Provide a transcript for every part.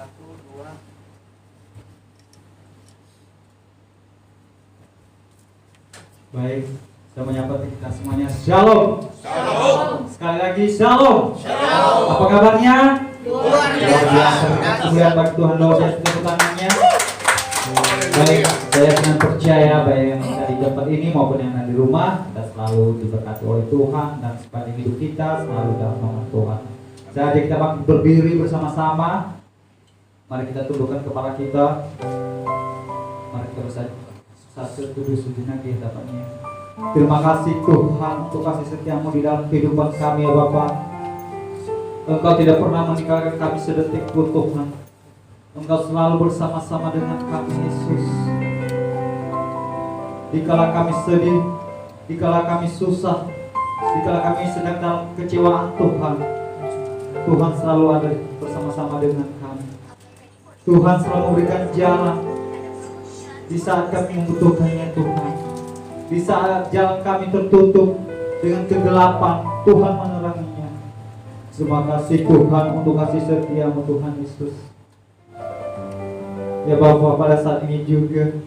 Satu, dua. Baik, saya menyapa kita semuanya. Shalom. Shalom. Sekali lagi shalom. Shalom. Apa kabarnya? Luar Luar biasa. Kemuliaan bagi Tuhan, doa saya tepuk tangannya. Baik, saya dengan percaya baik yang ada di tempat ini maupun yang ada di rumah, kita selalu diberkati oleh Tuhan dan sepanjang hidup kita selalu dalam nama Tuhan. Saya ajak kita berdiri bersama-sama. Mari kita tundukkan kepala kita. Mari kita bersatu setuju sejenak di hadapannya. Terima kasih Tuhan untuk kasih setiamu di dalam kehidupan kami ya Bapa. Engkau tidak pernah meninggalkan kami sedetik pun Tuhan. Engkau selalu bersama-sama dengan kami Yesus. Dikala kami sedih, dikala kami susah, dikala kami sedang dalam kecewaan Tuhan, Tuhan selalu ada bersama-sama dengan kami. Tuhan selalu memberikan jalan di saat kami membutuhkannya Tuhan. Di saat jalan kami tertutup dengan kegelapan, Tuhan meneranginya. Terima kasih Tuhan untuk kasih setiamu Tuhan Yesus. Ya Bapa, pada saat ini juga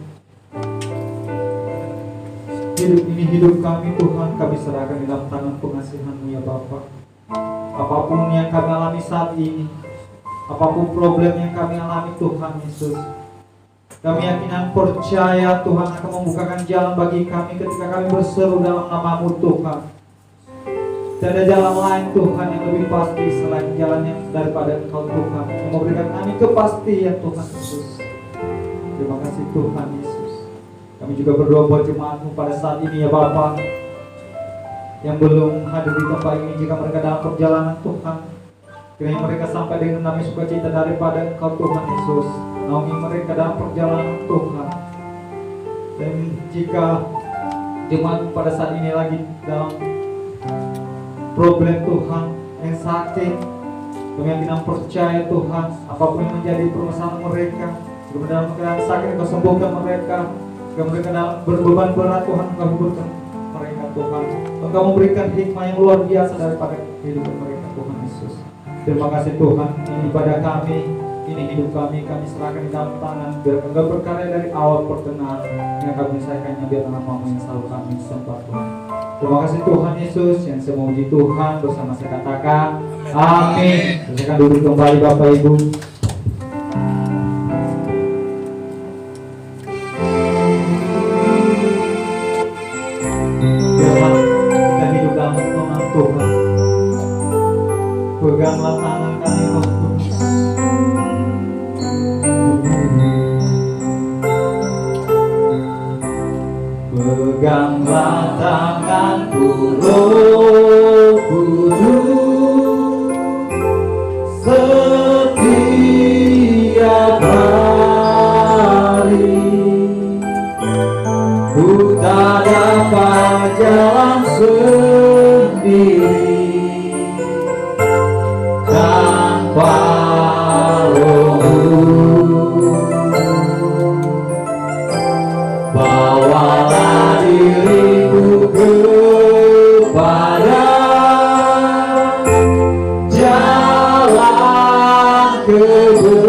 hidup ini hidup kami Tuhan, kami serahkan di dalam tangan pengasihan-Mu ya Bapa. Apapun yang kami alami saat ini, apapun problem yang kami alami Tuhan Yesus, kami yakin dan percaya Tuhan akan membukakan jalan bagi kami ketika kami berseru dalam nama-Mu Tuhan. Tidak ada jalan lain Tuhan yang lebih pasti selain jalan yang daripada Engkau Tuhan, yang memberikan kami kepastian Tuhan Yesus. Terima kasih Tuhan Yesus. Kami juga berdoa buat jemaat-Mu pada saat ini ya Bapa, yang belum hadir di tempat ini, jika mereka dalam perjalanan Tuhan, kiranya mereka sampai dengan damai sukacita daripada Engkau Tuhan Yesus. Naungi mereka dalam perjalanan Tuhan. Dan jika jemaat pada saat ini lagi dalam problem Tuhan yang sakit, kami yakin percaya Tuhan, apapun yang menjadi permasalahan mereka, jika dalam keadaan sakit Engkau sembuhkan mereka, jika mereka dalam berbeban berat Tuhan Engkau hiburkan mereka Tuhan. Engkau memberikan hikmah yang luar biasa daripada kehidupan mereka Tuhan Yesus. Terima kasih Tuhan, ini ibadah kami, ini hidup kami serahkan di dalam tangan, biar Engkau berkarya dari awal pertengahan yang kami selesaikannya, biar nama-Mu yang selalu kami sembah Tuhan. Terima kasih Tuhan Yesus, yang saya memuji Tuhan bersama saya katakan amin. Silakan duduk kembali Bapak Ibu. Biarlah kita hidup dalam pertolongan Tuhan. Peganglah tangan kami Roh Kudus. Peganglah tanganku Roh Kudus, setiap hari ku tak dapat jalan sendiri tanpa Roh-Mu. Bawalah diriku kepada jalan kebenaran,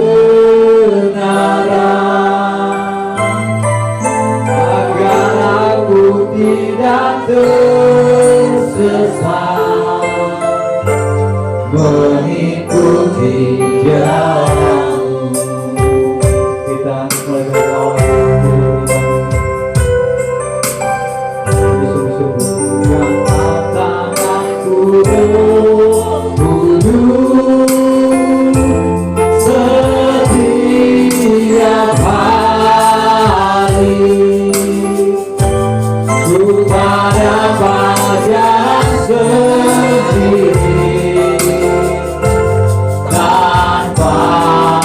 agar aku tidak tersesat mengikuti jalan-Mu. Kita mulai berdoa. Setiap hari ku pada sendiri tanpa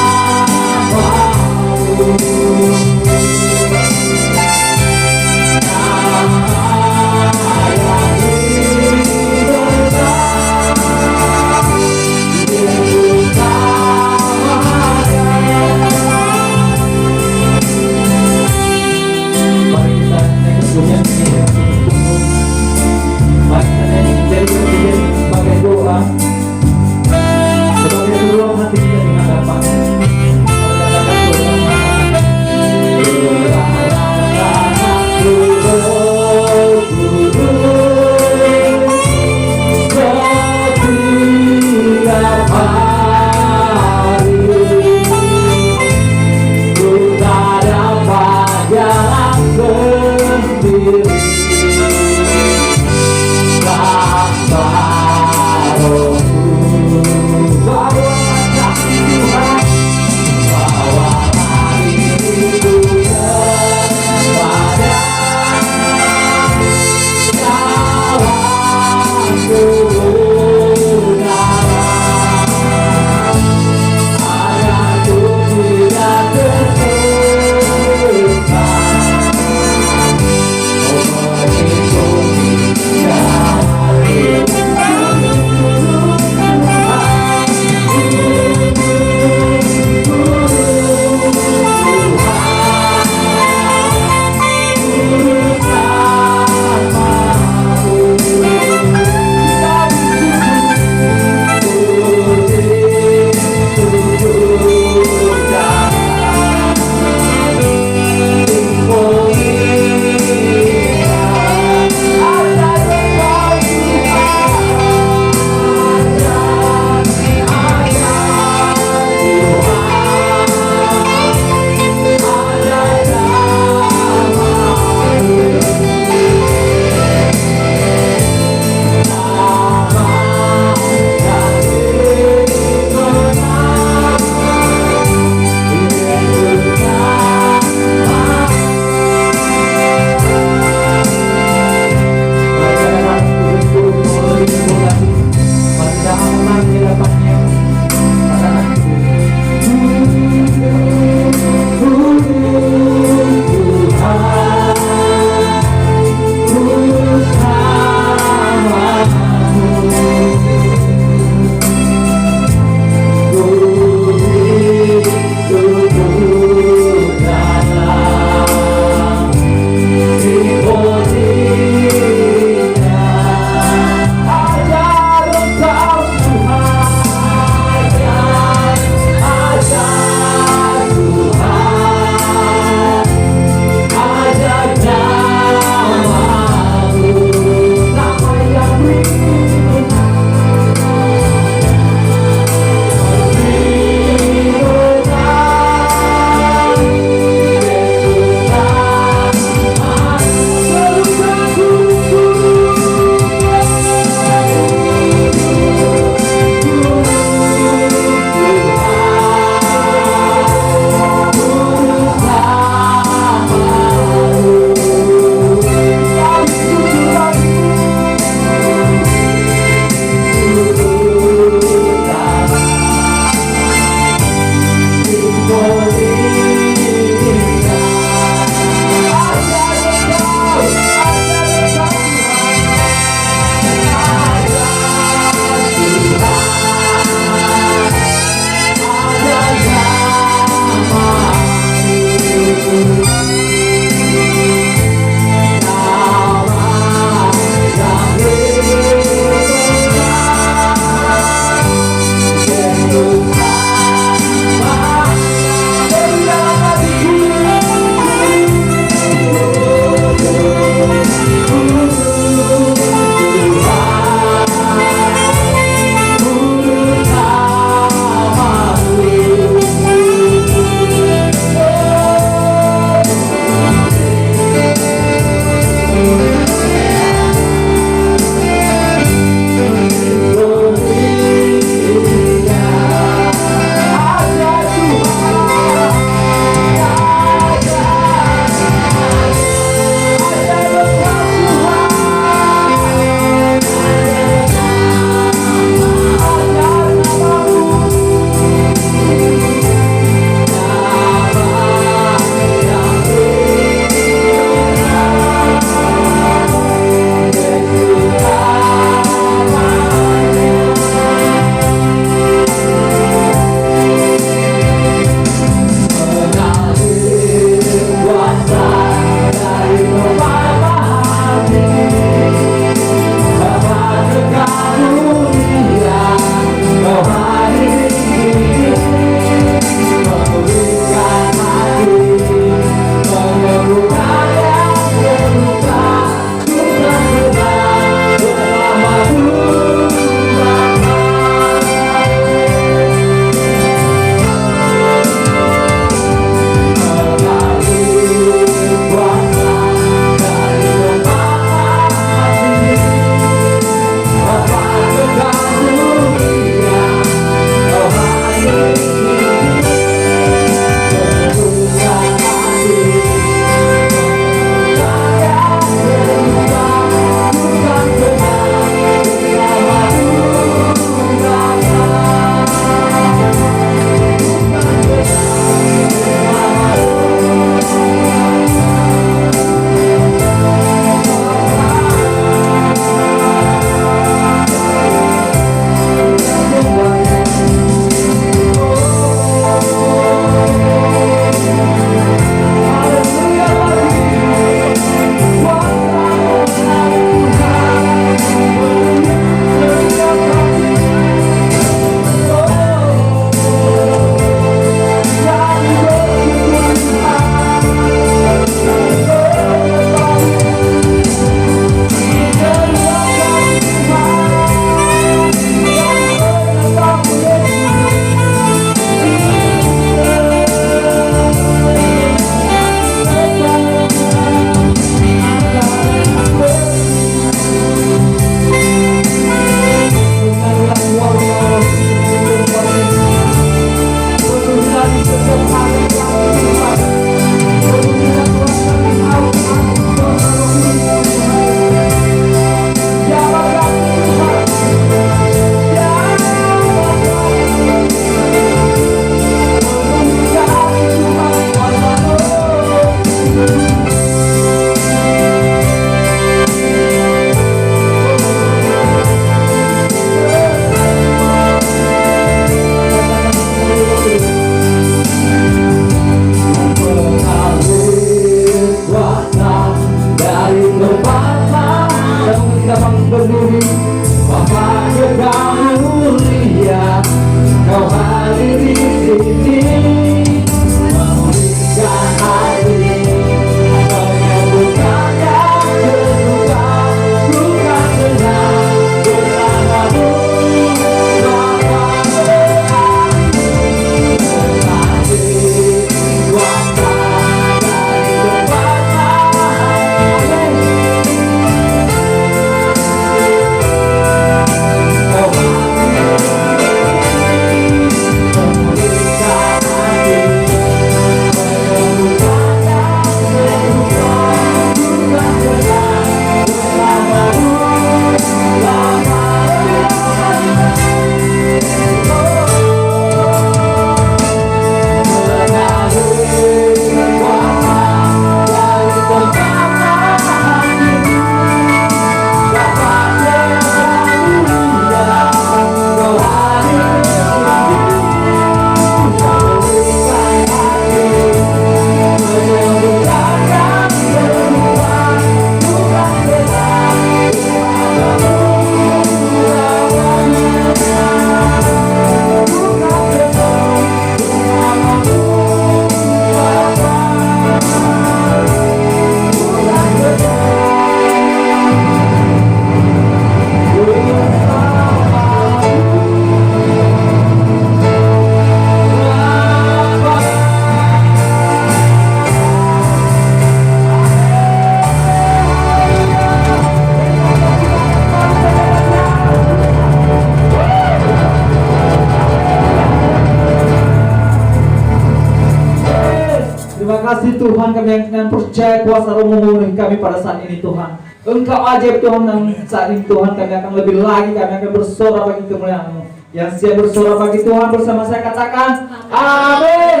Tuhan, kami yang percaya kuasa Roh memenuhi kami pada saat ini Tuhan. Engkau ajaib Tuhan, dan saat ini Tuhan kami akan lebih lagi, kami akan bersorak bagi kemuliaan-Mu. Yang siap bersorak bagi Tuhan bersama saya katakan amin.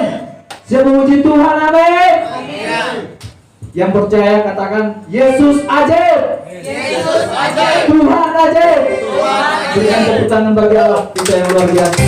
Siap memuji Tuhan, amin. Yang percaya katakan Yesus ajaib. Yesus ajaib. Tuhan ajaib. Tuhan Berikan tepuk tangan bagi Allah kita yang luar biasa.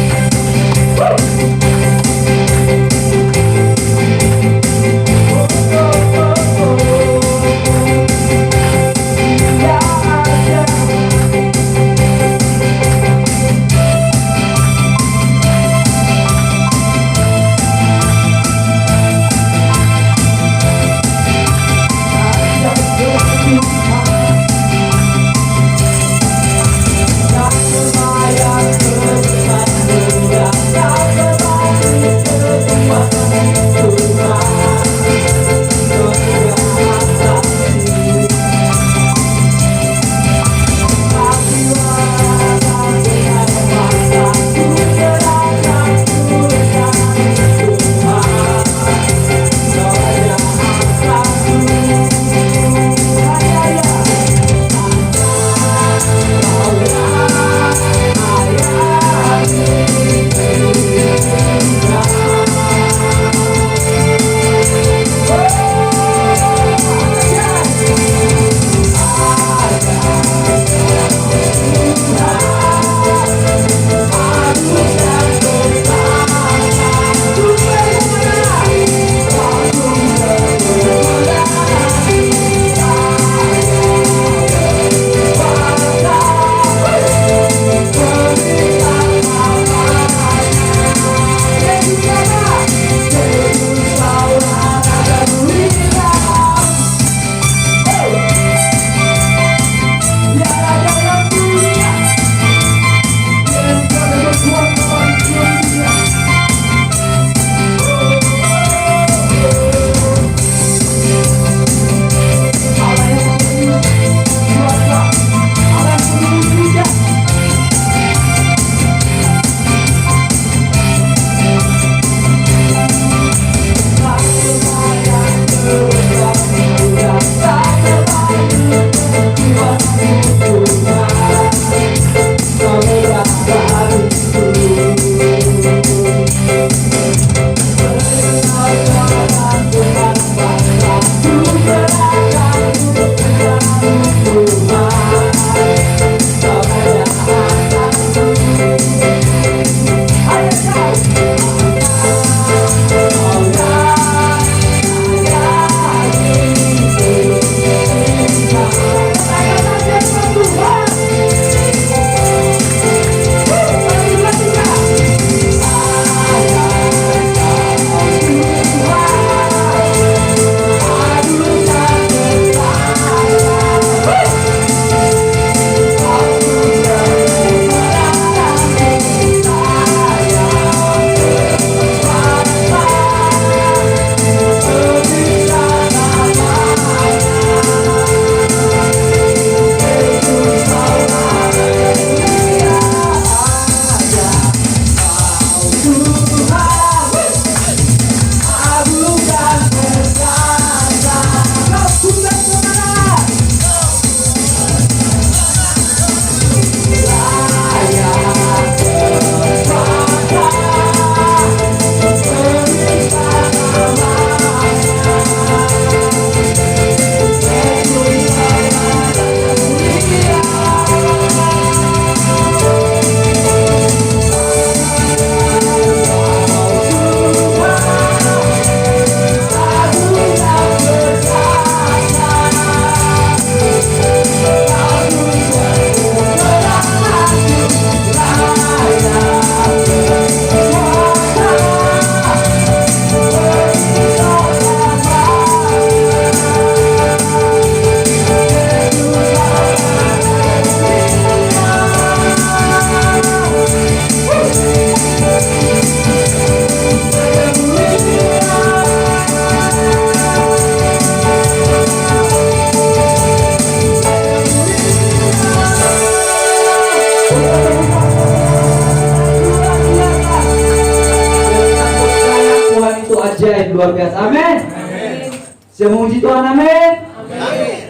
Sudah memuji Tuhan, amin.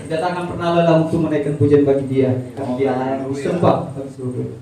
Kita tak akan pernah lelah untuk menaikkan pujian bagi Dia, karena Dia yang disembah bagi seluruh.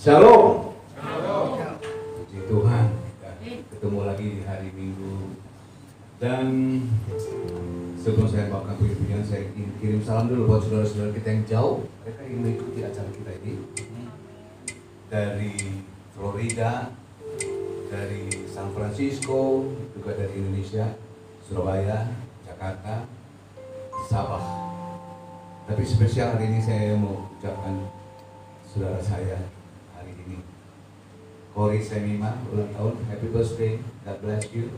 Shalom. Puji Tuhan, ketemu lagi di hari Minggu. Dan sebelum saya bawakan pujian, saya ingin kirim salam dulu buat saudara-saudara kita yang jauh. Mereka ingin mengikuti acara kita ini dari Florida, dari San Francisco, juga dari Indonesia, Surabaya, Jakarta, Sabah. Tapi spesial hari ini saya mau ucapkan saudara saya hari ini, Kori Semima, ulang tahun. Happy birthday, God bless you.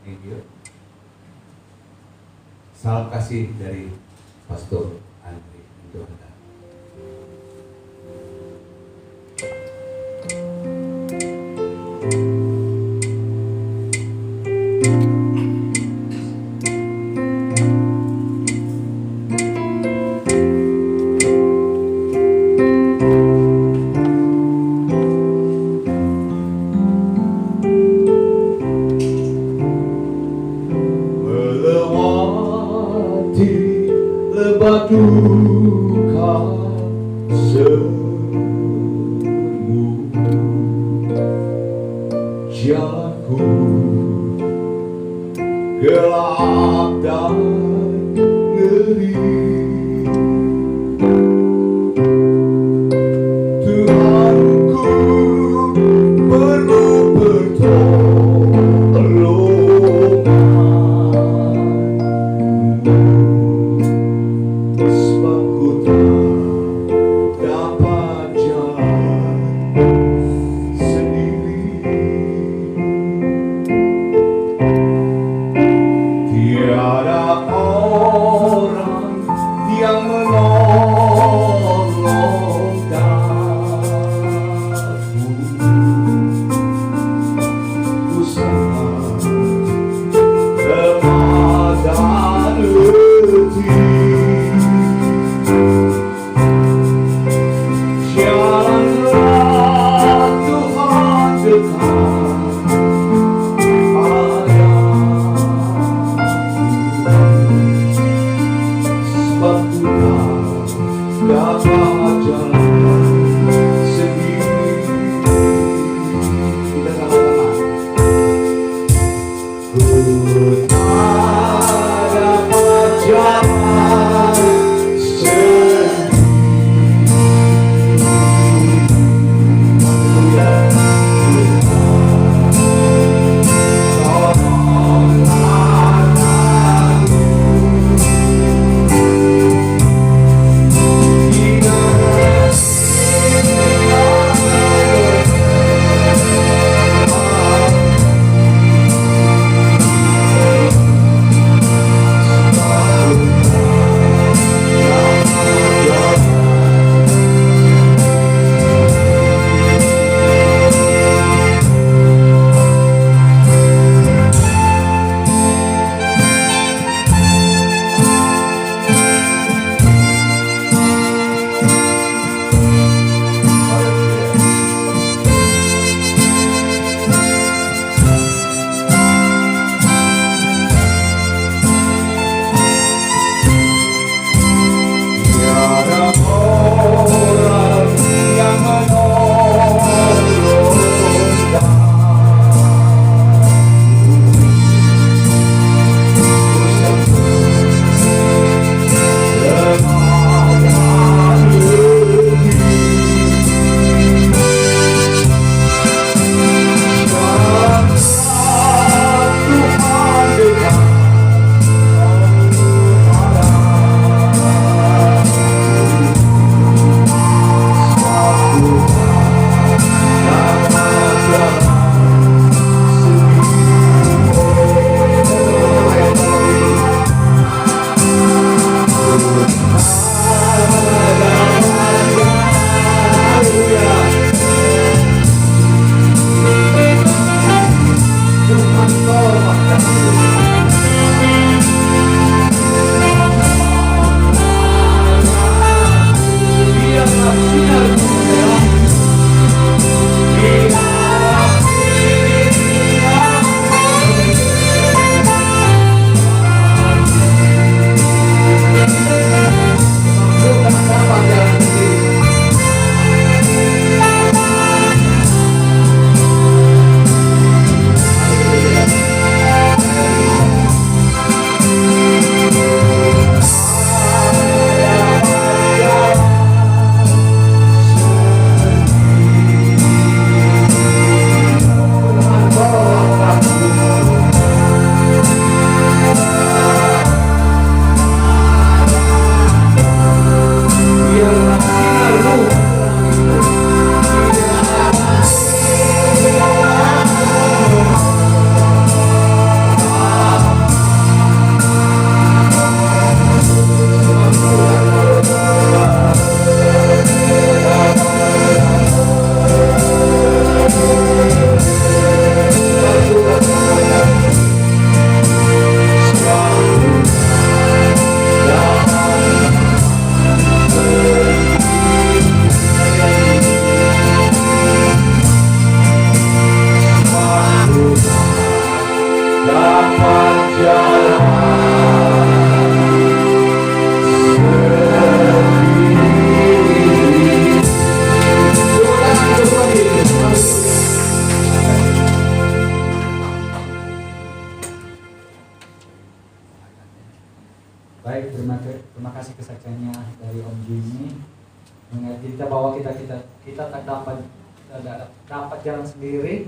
Thank you. Salam kasih dari Pastor Andri untuk Anda. Melewati lebah duka semu, jalanku gelap dan ngeri. Tuhanku perlu sebab ku tak dapat jalan sendiri. Tiada orang yang menolong daku. Usaha lemah dan letih, jalanlah Tuhan dekat padaku, sebab ku tak dapat jalan sendiri. Kita sama-sama. Ku tak dapat jalan sendiri. Tolonglah aku, Kita bahwa kita tak dapat jalan sendiri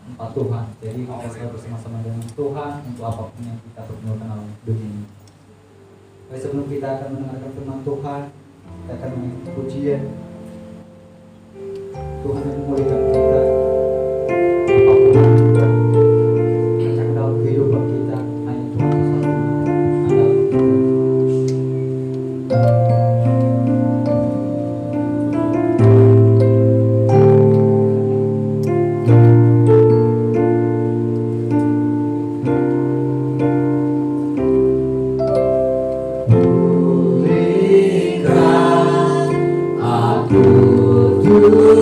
tanpa Tuhan. Jadi kita selalu bersama-sama dengan Tuhan untuk apapun yang kita pertemukan dalam dunia ini. Tapi sebelum kita akan mendengarkan firman Tuhan, kita akan mengikuti pujian. Tuhan yang memulihkan kita. Apapun yang kita rasakan dalam kehidupan kita, hanya Tuhan satu andalan kita.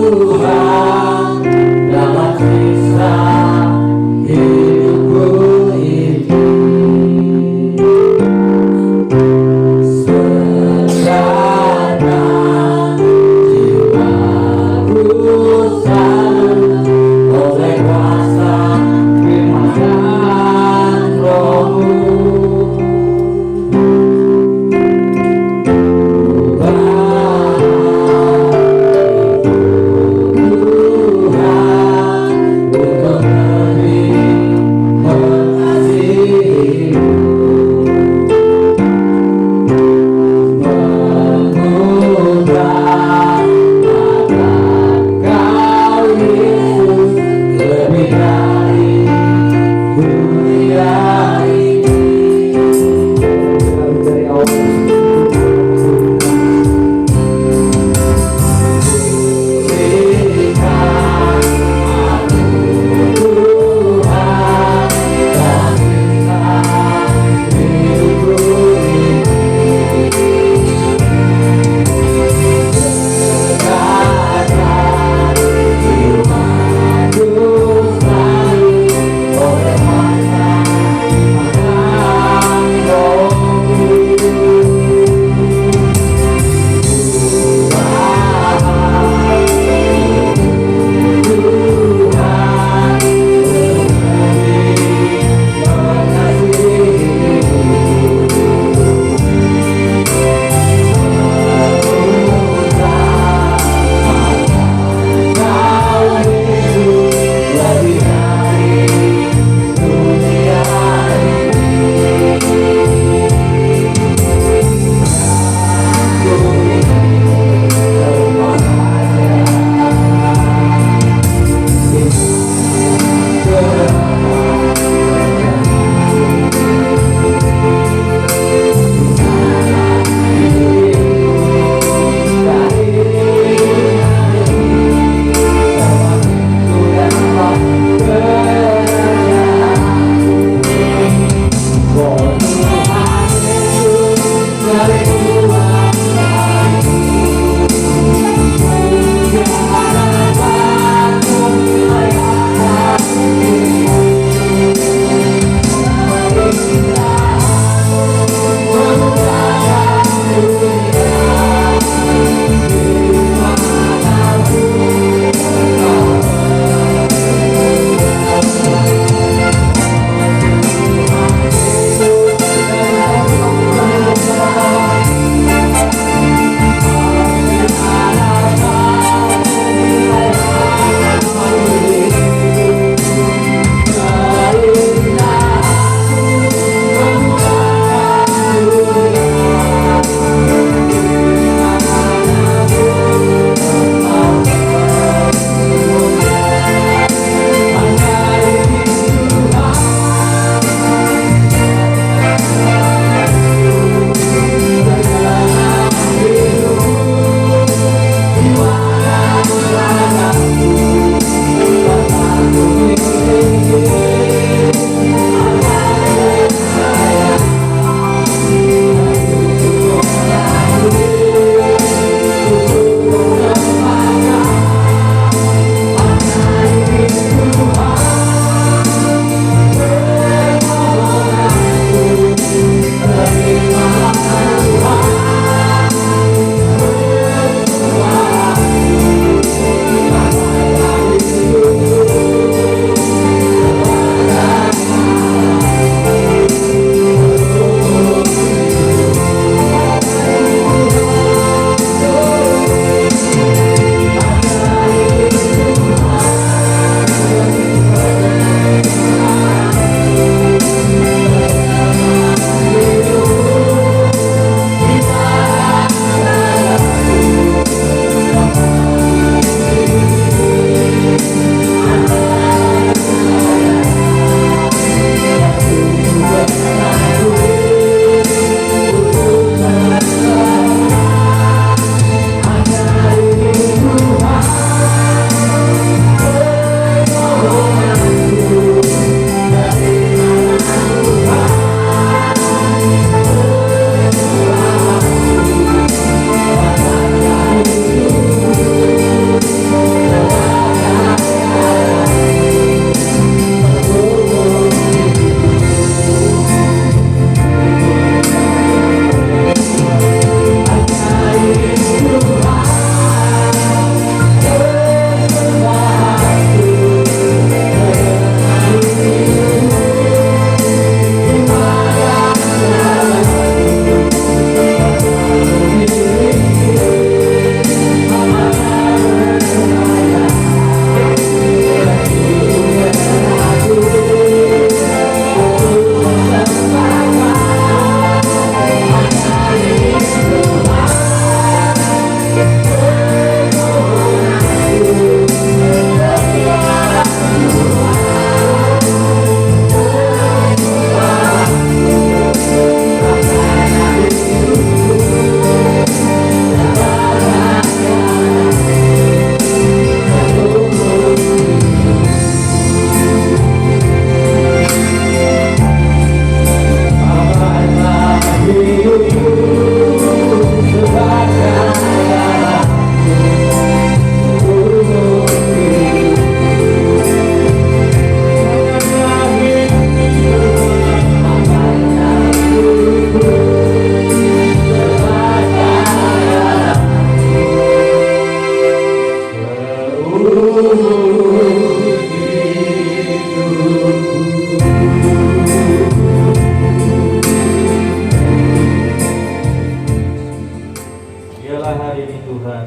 Tuhan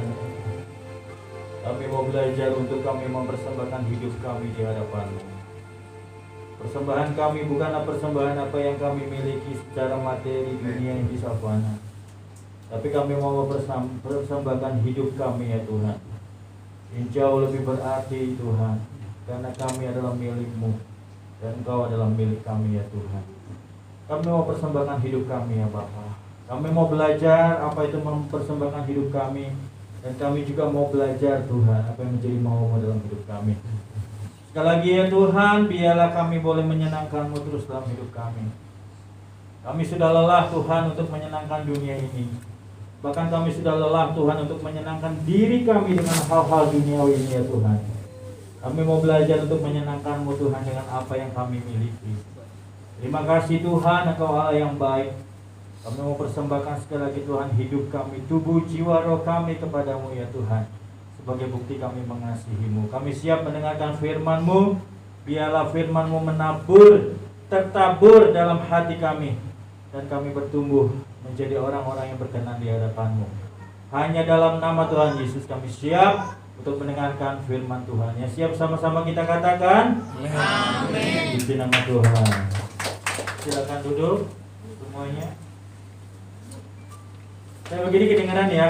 Tuhan, kami mau belajar untuk kami mempersembahkan hidup kami di hadapan-Mu. Persembahan kami bukanlah persembahan apa yang kami miliki secara materi dunia yang bisa fana, tapi kami mau mempersembahkan hidup kami ya Tuhan, yang jauh lebih berarti Tuhan, karena kami adalah milik-Mu dan Engkau adalah milik kami ya Tuhan. Kami mau persembahkan hidup kami ya Bapa. Kami mau belajar apa itu mempersembahkan hidup kami, dan kami juga mau belajar Tuhan apa yang menjadi mau-Mu dalam hidup kami. Sekali lagi ya Tuhan, biarlah kami boleh menyenangkan-Mu terus dalam hidup kami. Kami sudah lelah Tuhan untuk menyenangkan dunia ini. Bahkan kami sudah lelah Tuhan untuk menyenangkan diri kami dengan hal-hal duniawi ini ya Tuhan. Kami mau belajar untuk menyenangkan-Mu Tuhan dengan apa yang kami miliki. Terima kasih Tuhan, Engkau Allah yang baik. Kami mau persembahkan sekali lagi Tuhan hidup kami, tubuh, jiwa, roh kami kepadamu ya Tuhan, sebagai bukti kami mengasihi-Mu. Kami siap mendengarkan firman-Mu. Biarlah firman-Mu menabur, tertabur dalam hati kami, dan kami bertumbuh menjadi orang-orang yang berkenan di hadapan-Mu. Hanya dalam nama Tuhan Yesus kami siap untuk mendengarkan firman Tuhan. Ya, siap sama-sama kita katakan amin. Di nama Tuhan. Silakan duduk semuanya. Saya begini kedengaran ya.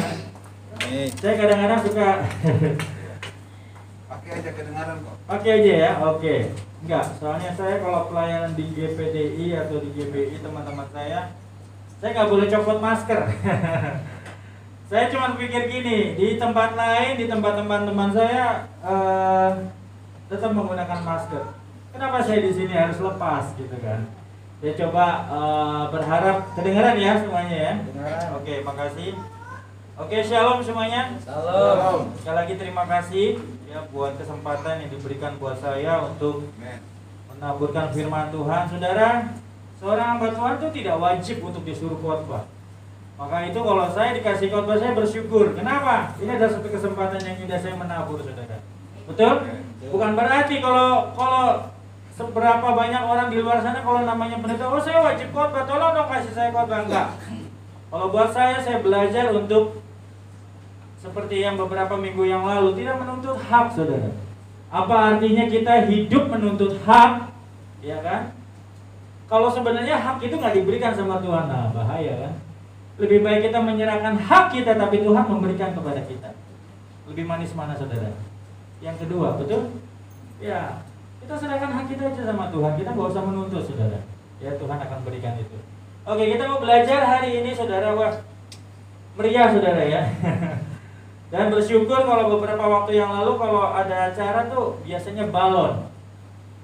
Saya kadang-kadang suka Pakai aja kedengaran kok. pakai aja ya. Oke. Enggak, soalnya saya kalau pelayanan di GPDI atau di GBI teman-teman saya nggak boleh copot masker. Saya cuma pikir gini, di tempat lain, di tempat teman-teman saya tetap menggunakan masker. Kenapa saya di sini harus lepas gitu kan? Saya coba berharap kedengaran ya semuanya ya. Oke, makasih. Oke, shalom semuanya. Shalom. Sekali lagi terima kasih ya buat kesempatan yang diberikan buat saya untuk menaburkan firman Tuhan. Saudara, seorang hamba Tuhan itu tidak wajib untuk disuruh khotbah. Maka itu kalau saya dikasih khotbah saya bersyukur. Kenapa? Ini adalah satu kesempatan yang indah saya menabur, saudara. Betul? Bukan berarti kalau seberapa banyak orang di luar sana kalau namanya pendeta, oh saya wajib khotbah, tolong dong kasih saya khotbah. Enggak. Kalau buat saya belajar untuk seperti yang beberapa minggu yang lalu, tidak menuntut hak, saudara. Apa artinya kita hidup menuntut hak? Ya kan? Kalau sebenarnya hak itu nggak diberikan sama Tuhan, nah bahaya kan? Lebih baik kita menyerahkan hak kita, tapi Tuhan memberikan kepada kita. Lebih manis mana, saudara? Yang kedua, betul? Ya, kita serahkan hak kita aja sama Tuhan. Kita nggak usah menuntut, saudara. Ya, Tuhan akan berikan itu. Oke, kita mau belajar hari ini, saudara. Wah, meriah, saudara ya. Dan bersyukur kalau beberapa waktu yang lalu kalau ada acara tuh biasanya balon.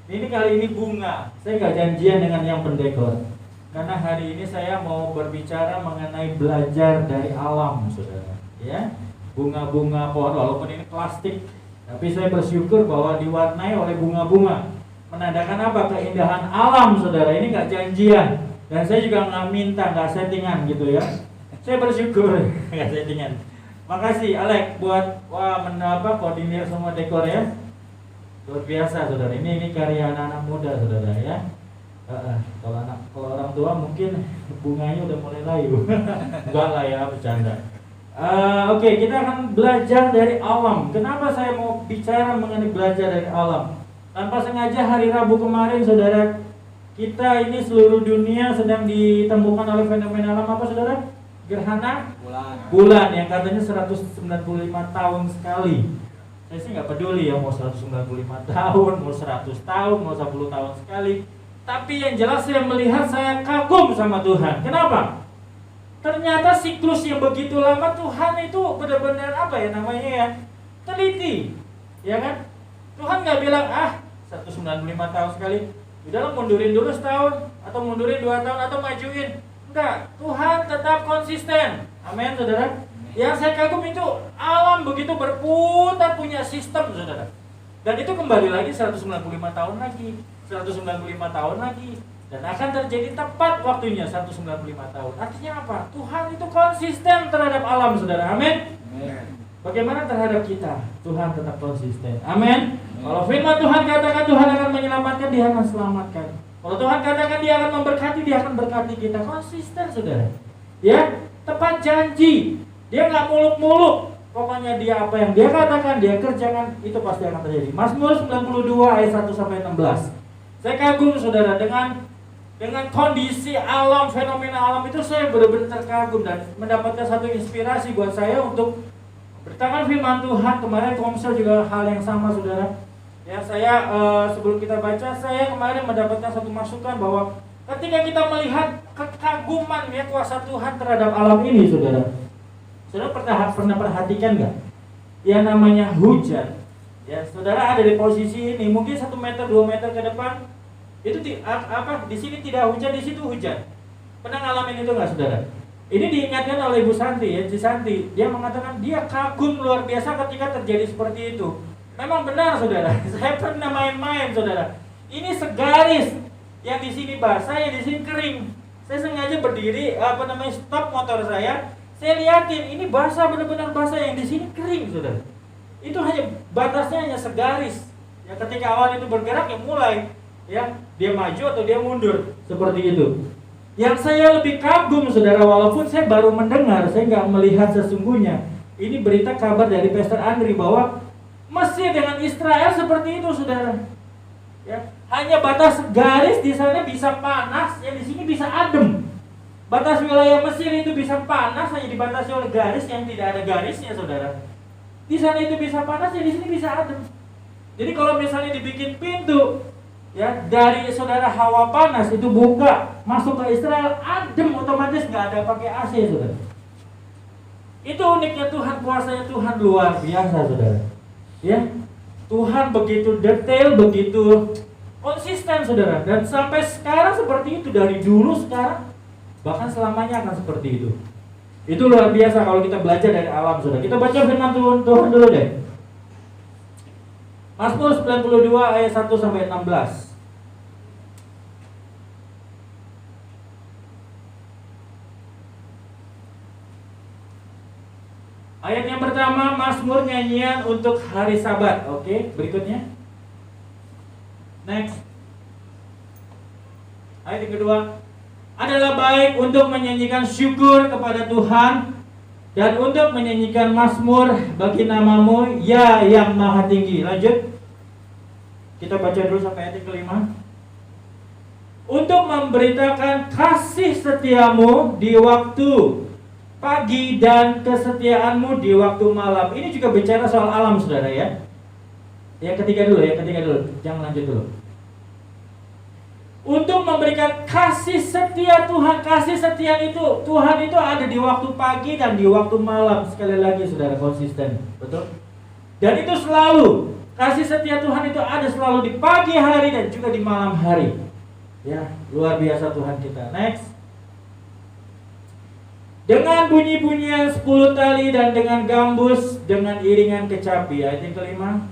Ini kali ini bunga. Saya nggak janjian dengan yang pendekor. Karena hari ini saya mau berbicara mengenai belajar dari alam, saudara. Ya, bunga-bunga pohon, walaupun ini plastik. Tapi saya bersyukur bahwa diwarnai oleh bunga-bunga. Menandakan apa? Keindahan alam, saudara. Ini nggak janjian. Dan saya juga nggak minta, nggak settingan gitu ya. Saya bersyukur nggak settingan. Makasih Alek buat koordinir semua dekor ya. Luar biasa, saudara. Ini karya anak-anak muda, saudara ya. Kalau orang tua mungkin bunganya udah mulai layu. Enggak lah ya, bercanda. Oke, kita akan belajar dari alam. Kenapa saya mau bicara mengenai belajar dari alam? Tanpa sengaja hari Rabu kemarin, saudara, kita ini seluruh dunia sedang ditemukan oleh fenomena alam apa, saudara? Gerhana bulan yang katanya 195 tahun sekali. Saya sih nggak peduli ya mau 195 tahun, mau 100 tahun, mau 10 tahun sekali. Tapi yang jelas saya melihat, saya kagum sama Tuhan. Kenapa? Ternyata siklus yang begitu lama Tuhan itu benar-benar apa ya namanya ya, teliti, ya kan? Tuhan nggak bilang 195 tahun sekali, udahlah mundurin dulu setahun, atau mundurin 2 tahun, atau majuin. Enggak, Tuhan tetap konsisten. Amin, saudara. Yang saya kagum itu alam begitu berputar, punya sistem, saudara. Dan itu kembali lagi 195 tahun lagi, 195 tahun lagi. Dan akan terjadi tepat waktunya 195 tahun. Artinya apa? Tuhan itu konsisten terhadap alam, saudara. Amin. Bagaimana terhadap kita? Tuhan tetap konsisten. Amin. Kalau firman Tuhan katakan Tuhan akan menyelamatkan, Dia akan selamatkan. Kalau Tuhan katakan Dia akan memberkati, Dia akan berkati kita. Konsisten, saudara. Ya, tepat janji. Dia nggak muluk-muluk. Pokoknya dia apa yang dia katakan, dia kerjakan, itu pasti akan terjadi. Mazmur 92 ayat 1 sampai 16. Saya kagum saudara dengan kondisi alam, fenomena alam itu saya benar-benar terkagum dan mendapatkan satu inspirasi buat saya untuk bertangan firman Tuhan. Kemarin Komsel juga hal yang sama saudara. Ya, saya sebelum kita baca, saya kemarin mendapatkan satu masukan bahwa ketika kita melihat kekaguman ya kuasa Tuhan terhadap alam ini saudara. Saudara pernah perhatikan nggak? Yang namanya hujan. Ya, saudara ada di posisi ini, mungkin 1 meter, 2 meter ke depan, itu di sini tidak hujan, di situ hujan. Pernah ngalamin itu nggak saudara? Ini diingatkan oleh Ibu Santi ya, Santi. Dia mengatakan dia kagum luar biasa ketika terjadi seperti itu. Memang benar saudara. Saya pernah main-main saudara. Ini segaris, yang di sini basah, yang di sini kering. Saya sengaja berdiri, stop motor saya lihatin ini basah, benar-benar basah, yang di sini kering saudara. Itu hanya batasnya hanya segaris. Ya, ketika awan itu bergerak ya mulai ya dia maju atau dia mundur seperti itu. Yang saya lebih kagum saudara, walaupun saya baru mendengar, saya nggak melihat sesungguhnya. Ini berita kabar dari Pastor Andri bahwa Mesir dengan Israel seperti itu saudara. Ya, hanya batas garis di sana bisa panas, yang di sini bisa adem. Batas wilayah Mesir itu bisa panas hanya dibatasi oleh garis yang tidak ada garisnya saudara. Di sana itu bisa panas, ya di sini bisa adem. Jadi kalau misalnya dibikin pintu, ya dari saudara hawa panas itu buka masuk ke Israel, adem otomatis, nggak ada pakai AC saudara. Itu uniknya Tuhan, kuasanya Tuhan luar biasa saudara. Ya, Tuhan begitu detail, begitu konsisten saudara, dan sampai sekarang seperti itu, dari dulu sekarang bahkan selamanya akan seperti itu. Itu luar biasa kalau kita belajar dari alam saudara. Kita baca firman Tuhan dulu deh. Mazmur 92 ayat 1 sampai 16. Ayat yang pertama, Mazmur nyanyian untuk hari Sabat. Oke, berikutnya. Next. Ayat yang kedua, adalah baik untuk menyanyikan syukur kepada Tuhan dan untuk menyanyikan mazmur bagi namamu ya yang maha tinggi. Lanjut. Kita baca dulu sampai ayat yang kelima. Untuk memberitakan kasih setiamu di waktu pagi dan kesetiaanmu di waktu malam. Ini juga bicara soal alam saudara ya. Yang ketiga dulu. Jangan lanjut dulu. Untuk memberikan kasih setia Tuhan. Kasih setia itu, Tuhan itu ada di waktu pagi dan di waktu malam. Sekali lagi saudara, konsisten. Betul? Dan itu selalu, kasih setia Tuhan itu ada selalu di pagi hari dan juga di malam hari. Ya, luar biasa Tuhan kita. Next. Dengan bunyi-bunyian 10 tali dan dengan gambus, dengan iringan kecapi. Ayat yang kelima.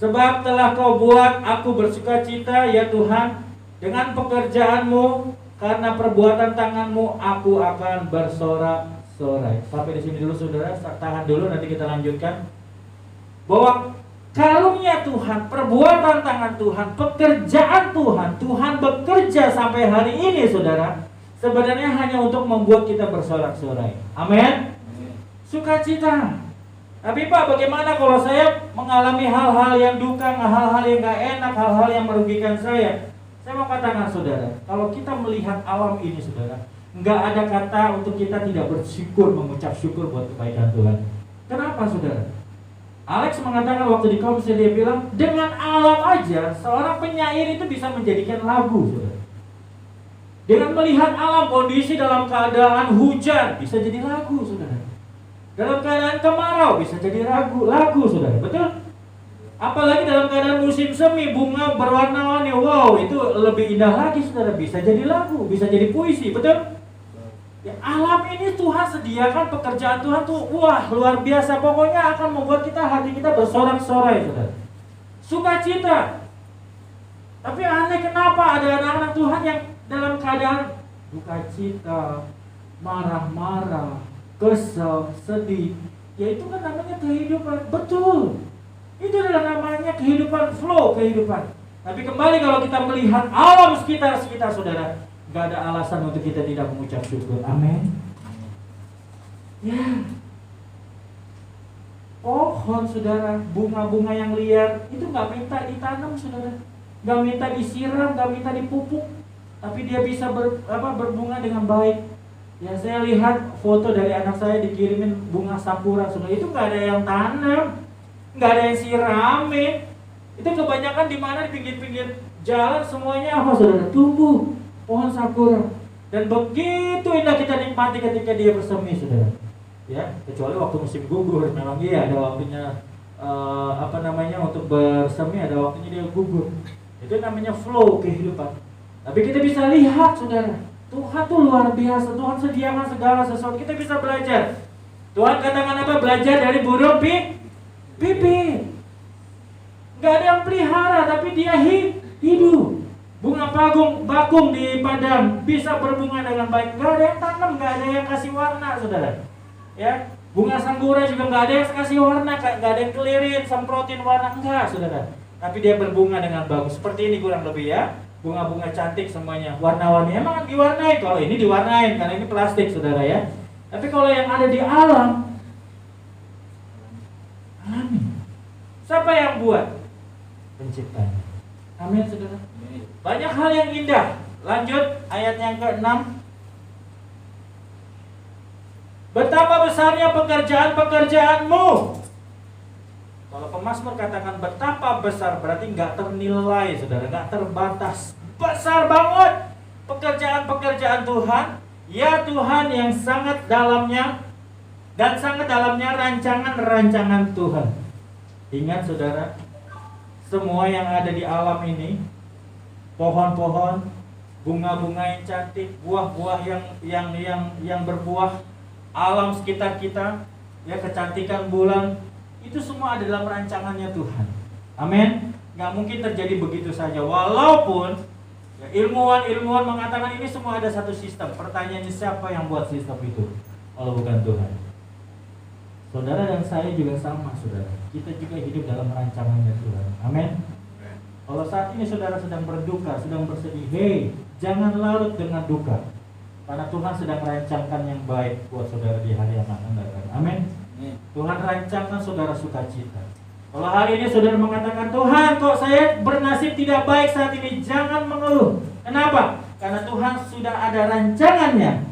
Sebab telah kau buat aku bersuka cita ya Tuhan dengan pekerjaanmu, karena perbuatan tanganmu aku akan bersorak-sorai. Sampai di sini dulu saudara, tahan dulu nanti kita lanjutkan. Bahwa karunia Tuhan, perbuatan tangan Tuhan, pekerjaan Tuhan, Tuhan bekerja sampai hari ini saudara, sebenarnya hanya untuk membuat kita bersorak-sorai. Amin. Sukacita. Tapi Pak, bagaimana kalau saya mengalami hal-hal yang duka, hal-hal yang gak enak, hal-hal yang merugikan saya? Saya mau katakan saudara, kalau kita melihat alam ini saudara, nggak ada kata untuk kita tidak bersyukur, mengucap syukur buat kebaikan Tuhan. Kenapa saudara? Alex mengatakan waktu di komsel, dia bilang, dengan alam aja seorang penyair itu bisa menjadikan lagu saudara. Dengan melihat alam, kondisi dalam keadaan hujan bisa jadi lagu saudara. Dalam keadaan kemarau bisa jadi lagu saudara, betul? Apalagi dalam keadaan musim semi, bunga berwarna-warni, wow, itu lebih indah lagi saudara, bisa jadi lagu, bisa jadi puisi, betul? Ya, alam ini Tuhan sediakan, pekerjaan Tuhan tuh, wah luar biasa, pokoknya akan membuat kita, hati kita bersorak-sorai saudara. Sukacita. Tapi aneh kenapa ada anak-anak Tuhan yang dalam keadaan duka cita, marah-marah, kesel, sedih. Ya itu kan namanya kehidupan. Betul. Itu adalah namanya kehidupan, flow kehidupan. Tapi kembali kalau kita melihat alam sekitar saudara, gak ada alasan untuk kita tidak mengucap syukur. Amin. Ya. pohon, saudara, bunga-bunga yang liar itu nggak minta ditanam, saudara, nggak minta disiram, nggak minta dipupuk, tapi dia bisa berbunga dengan baik. Ya, saya lihat foto dari anak saya dikirimin bunga sakura, saudara, itu nggak ada yang tanam, nggak ada yang siramin. Itu kebanyakan di mana, di pinggir-pinggir jalan semuanya apa, saudara? Tumbuh pohon sakura. Dan begitu indah kita nikmati ketika dia bersemi, saudara. Ya, kecuali waktu musim gugur, memang iya ada waktunya untuk bersemi, ada waktunya dia gugur. Itu namanya flow kehidupan. Tapi kita bisa lihat, saudara, Tuhan tuh luar biasa. Tuhan sediakan segala sesuatu. Kita bisa belajar. Tuhan katakan apa? Belajar dari burung pipit. Gak ada yang pelihara, tapi dia hidup. Bunga bakung di padang bisa berbunga dengan baik. Gak ada yang tanam, gak ada yang kasih warna, saudara. Ya, bunga sanggura juga gak ada yang kasih warna, gak ada yang kelirin, semprotin warna, enggak, saudara. Tapi dia berbunga dengan bagus. Seperti ini kurang lebih ya. Bunga-bunga cantik semuanya, warna-warni. Emang diwarnai, kalau ini diwarnain karena ini plastik, saudara ya. Tapi kalau yang ada di alam, alami. Siapa yang buat? Penciptanya. Amin, saudara. Banyak hal yang indah. Lanjut ayat yang ke-6. Betapa besarnya pekerjaan-pekerjaanmu. Kalau pemazmur katakan betapa besar, berarti nggak ternilai, saudara, nggak terbatas. Besar banget pekerjaan-pekerjaan Tuhan. Ya Tuhan, yang sangat dalamnya dan sangat dalamnya rancangan-rancangan Tuhan. Ingat, saudara, semua yang ada di alam ini, pohon-pohon, bunga-bunga yang cantik, buah-buah yang berbuah, alam sekitar kita, ya, kecantikan bulan, itu semua ada dalam rancangannya Tuhan. Amin. Gak mungkin terjadi begitu saja. Walaupun ya, ilmuwan mengatakan ini semua ada satu sistem. Pertanyaannya, siapa yang buat sistem itu? Kalau bukan Tuhan. Saudara dan saya juga sama, saudara. Kita juga hidup dalam rancangannya Tuhan. Amin. Kalau saat ini saudara sedang berduka, sedang bersedih, hey, jangan larut dengan duka. Karena Tuhan sedang merancangkan yang baik buat saudara di hari yang akan datang. Amin. Tuhan rancangkan saudara sukacita. Kalau hari ini saudara mengatakan, Tuhan, kok saya bernasib tidak baik saat ini, jangan mengeluh. Kenapa? Karena Tuhan sudah ada rancangannya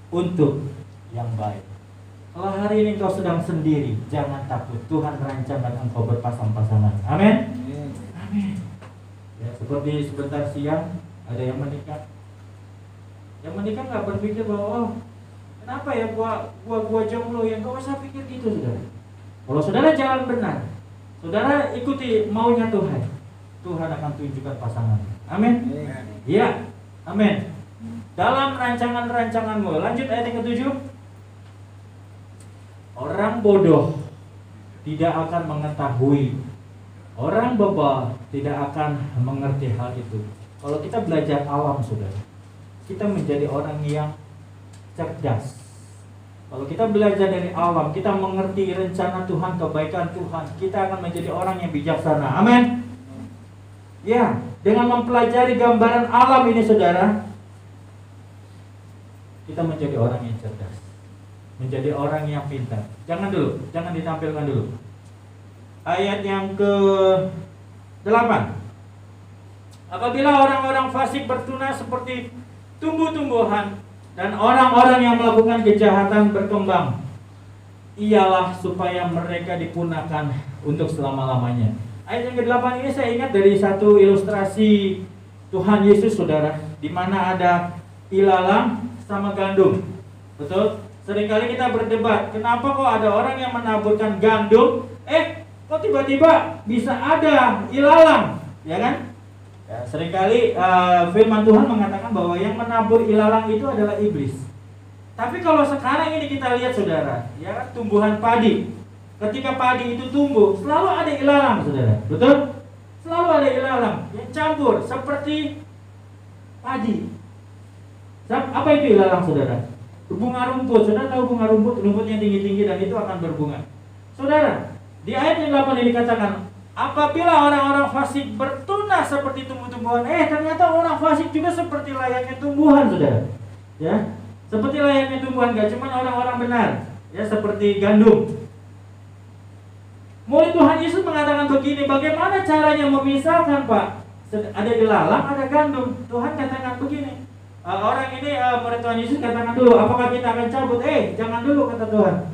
untuk yang baik. Kalau hari ini kau sedang sendiri, jangan takut. Tuhan rancangkan engkau berpasang-pasangan. Amin. Amin. Ya, seperti sebentar siang ada yang menikah. Yang menikah nggak berpikir bahwa kenapa ya gua jomblo, yang kau usah pikir gitu, saudara. Kalau saudara jalan benar, saudara ikuti maunya Tuhan, Tuhan akan tunjukkan pasangan. Amin. Ya, amin. Dalam rancangan-rancanganmu. Lanjut ayat yang ke-7. Orang bodoh tidak akan mengetahui, orang bebal tidak akan mengerti hal itu. Kalau kita belajar alam, saudara, kita menjadi orang yang cerdas. Kalau kita belajar dari alam, kita mengerti rencana Tuhan, kebaikan Tuhan, kita akan menjadi orang yang bijaksana. Amin. Ya, dengan mempelajari gambaran alam ini, saudara, kita menjadi orang yang cerdas, menjadi orang yang pintar. Jangan ditampilkan dulu. Ayat yang ke-8. Apabila orang-orang fasik bertunas seperti tumbuh-tumbuhan, dan orang-orang yang melakukan kejahatan berkembang, ialah supaya mereka dipunahkan untuk selama-lamanya. Ayat yang ke-8 ini saya ingat dari satu ilustrasi Tuhan Yesus, saudara, di mana ada ilalang sama gandum. Betul? Seringkali kita berdebat, kenapa kok ada orang yang menaburkan gandum, kok tiba-tiba bisa ada ilalang, ya kan? Ya, seringkali firman Tuhan mengatakan bahwa yang menabur ilalang itu adalah iblis. Tapi kalau sekarang ini kita lihat, saudara, ya kan, tumbuhan padi. Ketika padi itu tumbuh, selalu ada ilalang, saudara. Betul? Selalu ada ilalang yang campur seperti padi. Apa itu ilalang, saudara? Bunga rumput. Saudara tahu bunga rumput? Rumputnya tinggi-tinggi dan itu akan berbunga. Saudara, di ayat yang 8 ini dikatakan, apabila orang-orang fasik bertunas seperti tumbuh-tumbuhan, ternyata orang fasik juga seperti layaknya tumbuhan, saudara. Ya, seperti layaknya tumbuhan, gak cuma orang-orang benar, ya, seperti gandum. Murid Tuhan Yesus mengatakan begini, bagaimana caranya memisahkan Pak? Ada ilalang, ada gandum. Tuhan katakan begini, orang ini murid Tuhan Yesus katakan dulu, apakah kita akan cabut? Jangan dulu, kata Tuhan.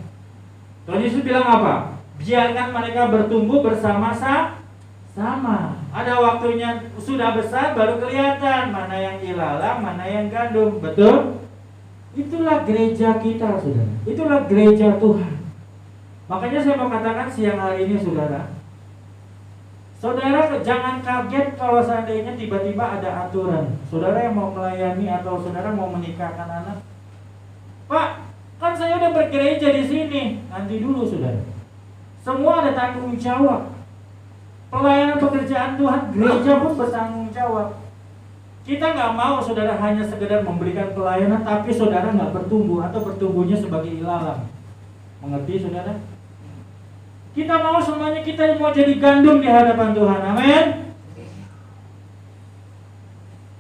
Tuhan Yesus bilang apa? Biarkan mereka bertumbuh bersama-sama. Ada waktunya sudah besar baru kelihatan mana yang ilalang, mana yang gandum. Betul? Itulah gereja kita, saudara. Itulah gereja Tuhan. Makanya saya mau katakan siang hari ini, saudara, jangan kaget kalau seandainya tiba-tiba ada aturan. Saudara yang mau melayani atau saudara mau menikahkan anak, Pak, kan saya udah bergereja di sini. Nanti dulu, saudara. Semua ada tanggung jawab. Pelayanan pekerjaan Tuhan, gereja pun bertanggung jawab. Kita nggak mau saudara hanya sekedar memberikan pelayanan, tapi saudara nggak bertumbuh atau bertumbuhnya sebagai ilalang. Mengerti, saudara? Kita mau semuanya kita mau jadi gandum di hadapan Tuhan. Amin.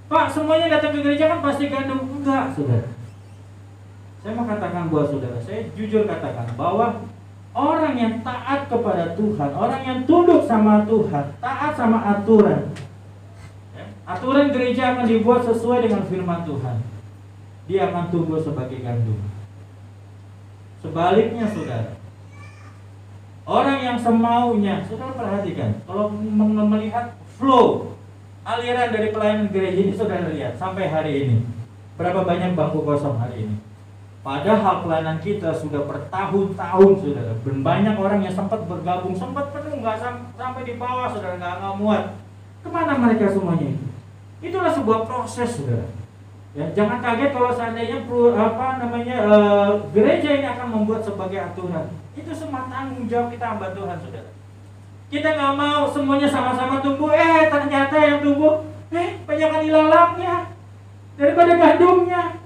Pak, semuanya datang ke gereja kan pasti gandum? Enggak, saudara. Saya mau katakan buat saudara, saya jujur katakan bahwa orang yang taat kepada Tuhan, orang yang tunduk sama Tuhan, taat sama aturan, aturan gereja akan dibuat sesuai dengan firman Tuhan. Dia akan tumbuh sebagai gandum. Sebaliknya, saudara, orang yang semaunya, saudara perhatikan, kalau melihat flow, aliran dari pelayanan gereja ini, saudara lihat sampai hari ini, berapa banyak bangku kosong hari ini. Padahal pelayanan kita sudah bertahun-tahun, saudara. Dan banyak orang yang sempat bergabung, sempat penuh, nggak sampai di bawah, saudara, nggak muat. Kemana mereka semuanya itu? Itulah sebuah proses, saudara. Ya, jangan kaget kalau seandainya gereja ini akan membuat sebagai aturan. Itu semua tanggung jawab kita hamba Tuhan, saudara. Kita nggak mau semuanya sama-sama tumbuh. Ternyata yang tumbuh, banyakkan ilalangnya daripada gandumnya.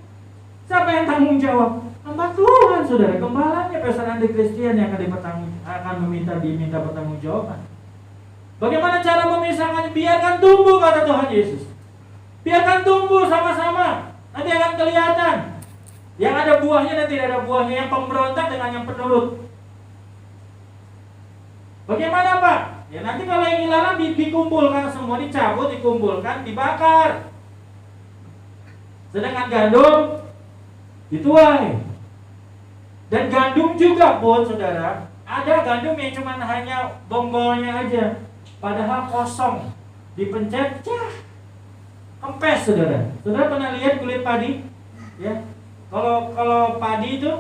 Siapa yang tanggung jawab? Hamba Tuhan, saudara. Gembalanya pesanan di Kristen yang akan diminta pertanggungjawaban. Bagaimana cara memisahkannya? Biarkan tumbuh, kata Tuhan Yesus. Biarkan tumbuh sama-sama. Nanti akan kelihatan. Yang ada buahnya dan tidak ada buahnya. Yang pemberontak dengan yang penurut. Bagaimana, Pak? Ya nanti kalau yang ilalang dikumpulkan semua, dicabut, dikumpulkan, dibakar. Sedangkan gandum dituai. Dan gandum juga pun, saudara, ada gandum yang cuma hanya bonggolnya aja, padahal kosong, dipencet, kempes, saudara. Saudara pernah lihat kulit padi? Ya, kalau padi itu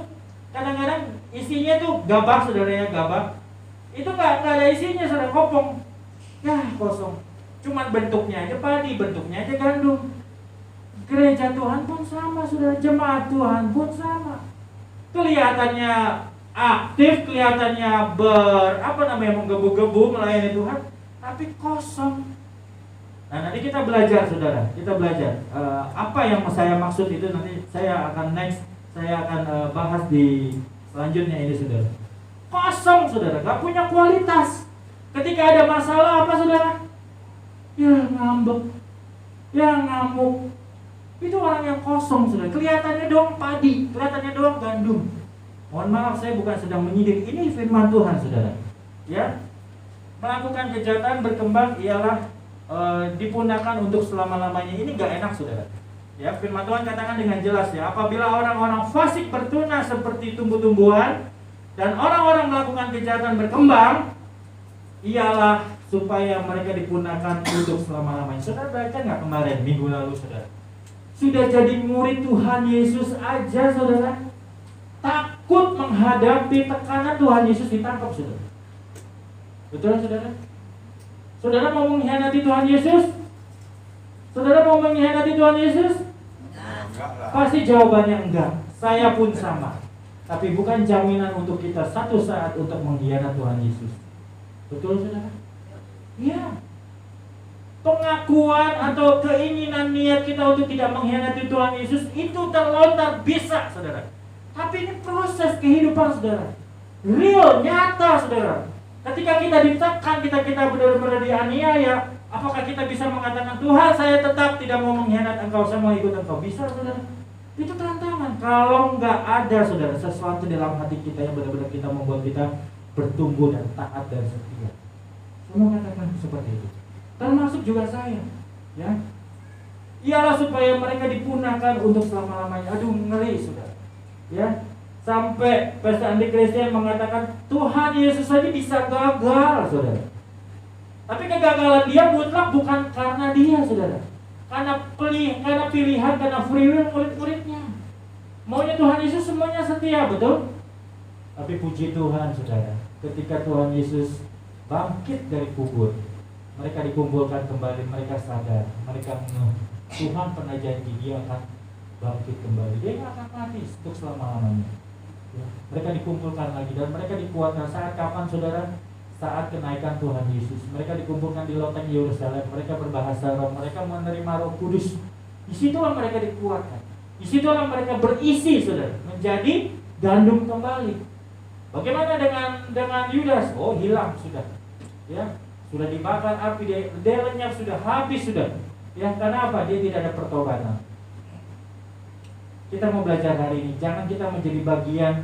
kadang-kadang isinya tuh gabah, saudara, ya, gabah. Itu nggak ada isinya, saudara, kopong, kosong. Cuman bentuknya aja padi, bentuknya aja gandum. Gereja Tuhan pun sama, saudara. Jemaat Tuhan pun sama. Kelihatannya aktif, kelihatannya menggebu-gebu melayani Tuhan, tapi kosong. Nah, nanti kita belajar, saudara. Kita belajar apa yang saya maksud itu. Nanti saya akan bahas di selanjutnya ini, saudara. Kosong, saudara, gak punya kualitas. Ketika ada masalah apa, saudara? Ya ngambek, ya ngamuk. Itu orang yang kosong, saudara. Kelihatannya doang padi, kelihatannya doang gandum. Mohon maaf, saya bukan sedang menyidik. Ini firman Tuhan, saudara. Ya, melakukan kejahatan berkembang ialah dipundahkan untuk selama-lamanya. Ini gak enak, saudara. Ya, firman Tuhan katakan dengan jelas, ya, apabila orang-orang fasik bertunas seperti tumbuh-tumbuhan dan orang-orang melakukan kejahatan berkembang, ialah supaya mereka dipundahkan untuk selama-lamanya. Saudara baca nggak kemarin minggu lalu, saudara? Sudah jadi murid Tuhan Yesus aja, saudara, takut menghadapi tekanan Tuhan Yesus ditangkap, saudara. Betul, saudara? Saudara mau mengkhianati Tuhan Yesus? Saudara mau mengkhianati Tuhan Yesus? Pasti jawabannya enggak. Saya pun sama. Tapi bukan jaminan untuk kita satu saat untuk mengkhianati Tuhan Yesus. Betul, saudara? Iya. Pengakuan atau keinginan niat kita untuk tidak mengkhianati Tuhan Yesus itu terlontar bisa, saudara. Tapi ini proses kehidupan, saudara. Real, nyata, saudara. Ketika kita ditekan, kita benar-benar dianiaya, apakah kita bisa mengatakan, Tuhan, saya tetap tidak mau mengkhianati Engkau, saya mau ikut Engkau? Bisa, saudara. Itu tantangan. Kalau nggak ada, saudara, sesuatu dalam hati kita yang benar-benar kita membuat kita bertumbuh dan taat dan setia. Semua katakan seperti itu. Termasuk juga saya, ya. Ialah supaya mereka dipunahkan untuk selama-lamanya. Aduh, ngeri, saudara. Ya, sampai pesta antikristus mengatakan Tuhan Yesus saja bisa gagal, saudara. Tapi kegagalan dia mutlak bukan karena dia, saudara. Karena pilihan, karena free will murid-muridnya. Maunya Tuhan Yesus semuanya setia, betul? Tapi puji Tuhan, saudara, ketika Tuhan Yesus bangkit dari kubur, mereka dikumpulkan kembali, mereka sadar, mereka mengerti Tuhan pernah janji dia akan bangkit kembali, dia nggak akan mati untuk selama-lamanya. Ya, mereka dikumpulkan lagi dan mereka dikuatkan. Saat kapan, saudara? Saat kenaikan Tuhan Yesus. Mereka dikumpulkan di loteng Yerusalem, mereka berbahasa roh, mereka menerima Roh Kudus. Disitulah mereka dikuatkan. Disitulah mereka berisi, saudara, menjadi gandum kembali. Bagaimana dengan Yudas? Oh, hilang sudah. Ya, sudah dibakar api, dia lenyap sudah, habis sudah. Ya, karena apa? Dia tidak ada pertobatan. Kita mau belajar hari ini, jangan kita menjadi bagian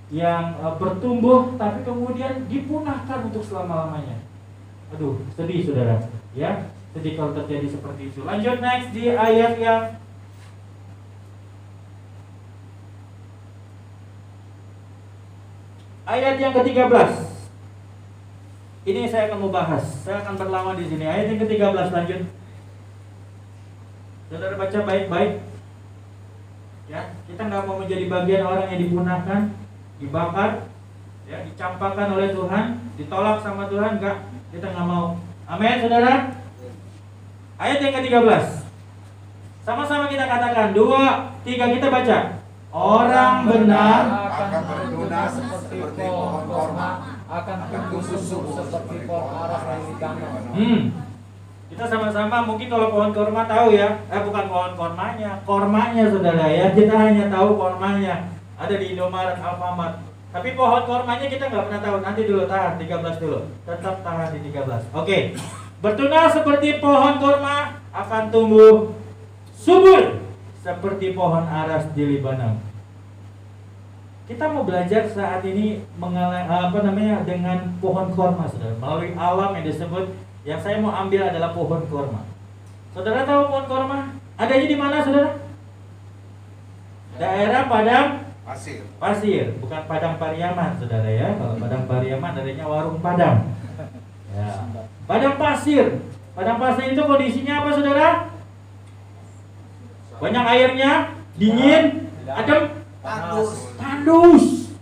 yang bertumbuh tapi kemudian dipunahkan untuk selama-lamanya. Aduh, sedih, saudara. Ya, sedih kalau terjadi seperti itu. Lanjut next di ayat yang ke-13. Ini saya akan membahas. Saya akan berlama di sini. Ayat yang ke-13, lanjut. Saudara baca baik-baik. Ya, kita nggak mau menjadi bagian orang yang dipunahkan, dibakar, ya, dicampakkan oleh Tuhan, ditolak sama Tuhan, enggak. Kita nggak mau. Amin, saudara. Ayat yang ke-13. Sama-sama kita katakan, 2, 3, kita baca. Orang benar akan bertunas seperti pohon korma, akan tumbuh subur seperti pohon ara yang ditanam. Kita sama-sama, mungkin kalau pohon korma tahu ya, bukan pohon kormanya saudara ya. Kita hanya tahu kormanya ada di Indomaret, Alfamart. Tapi pohon kormanya kita nggak pernah tahu. Nanti dulu, tahan 13 dulu. Tetap tahan di 13. Oke. Bertunas seperti pohon korma, akan tumbuh subur seperti pohon aras di Libanon. Kita mau belajar saat ini dengan pohon korma, saudara, melalui alam yang disebut. Yang saya mau ambil adalah pohon korma. Saudara tahu pohon korma? Adanya di mana, saudara? Daerah padang pasir, bukan Padang Pariaman, saudara ya. Kalau Padang Pariaman adanya warung Padang. Ya. Padang pasir. Padang pasir itu kondisinya apa, saudara? Banyak airnya, dingin, adem, tandus.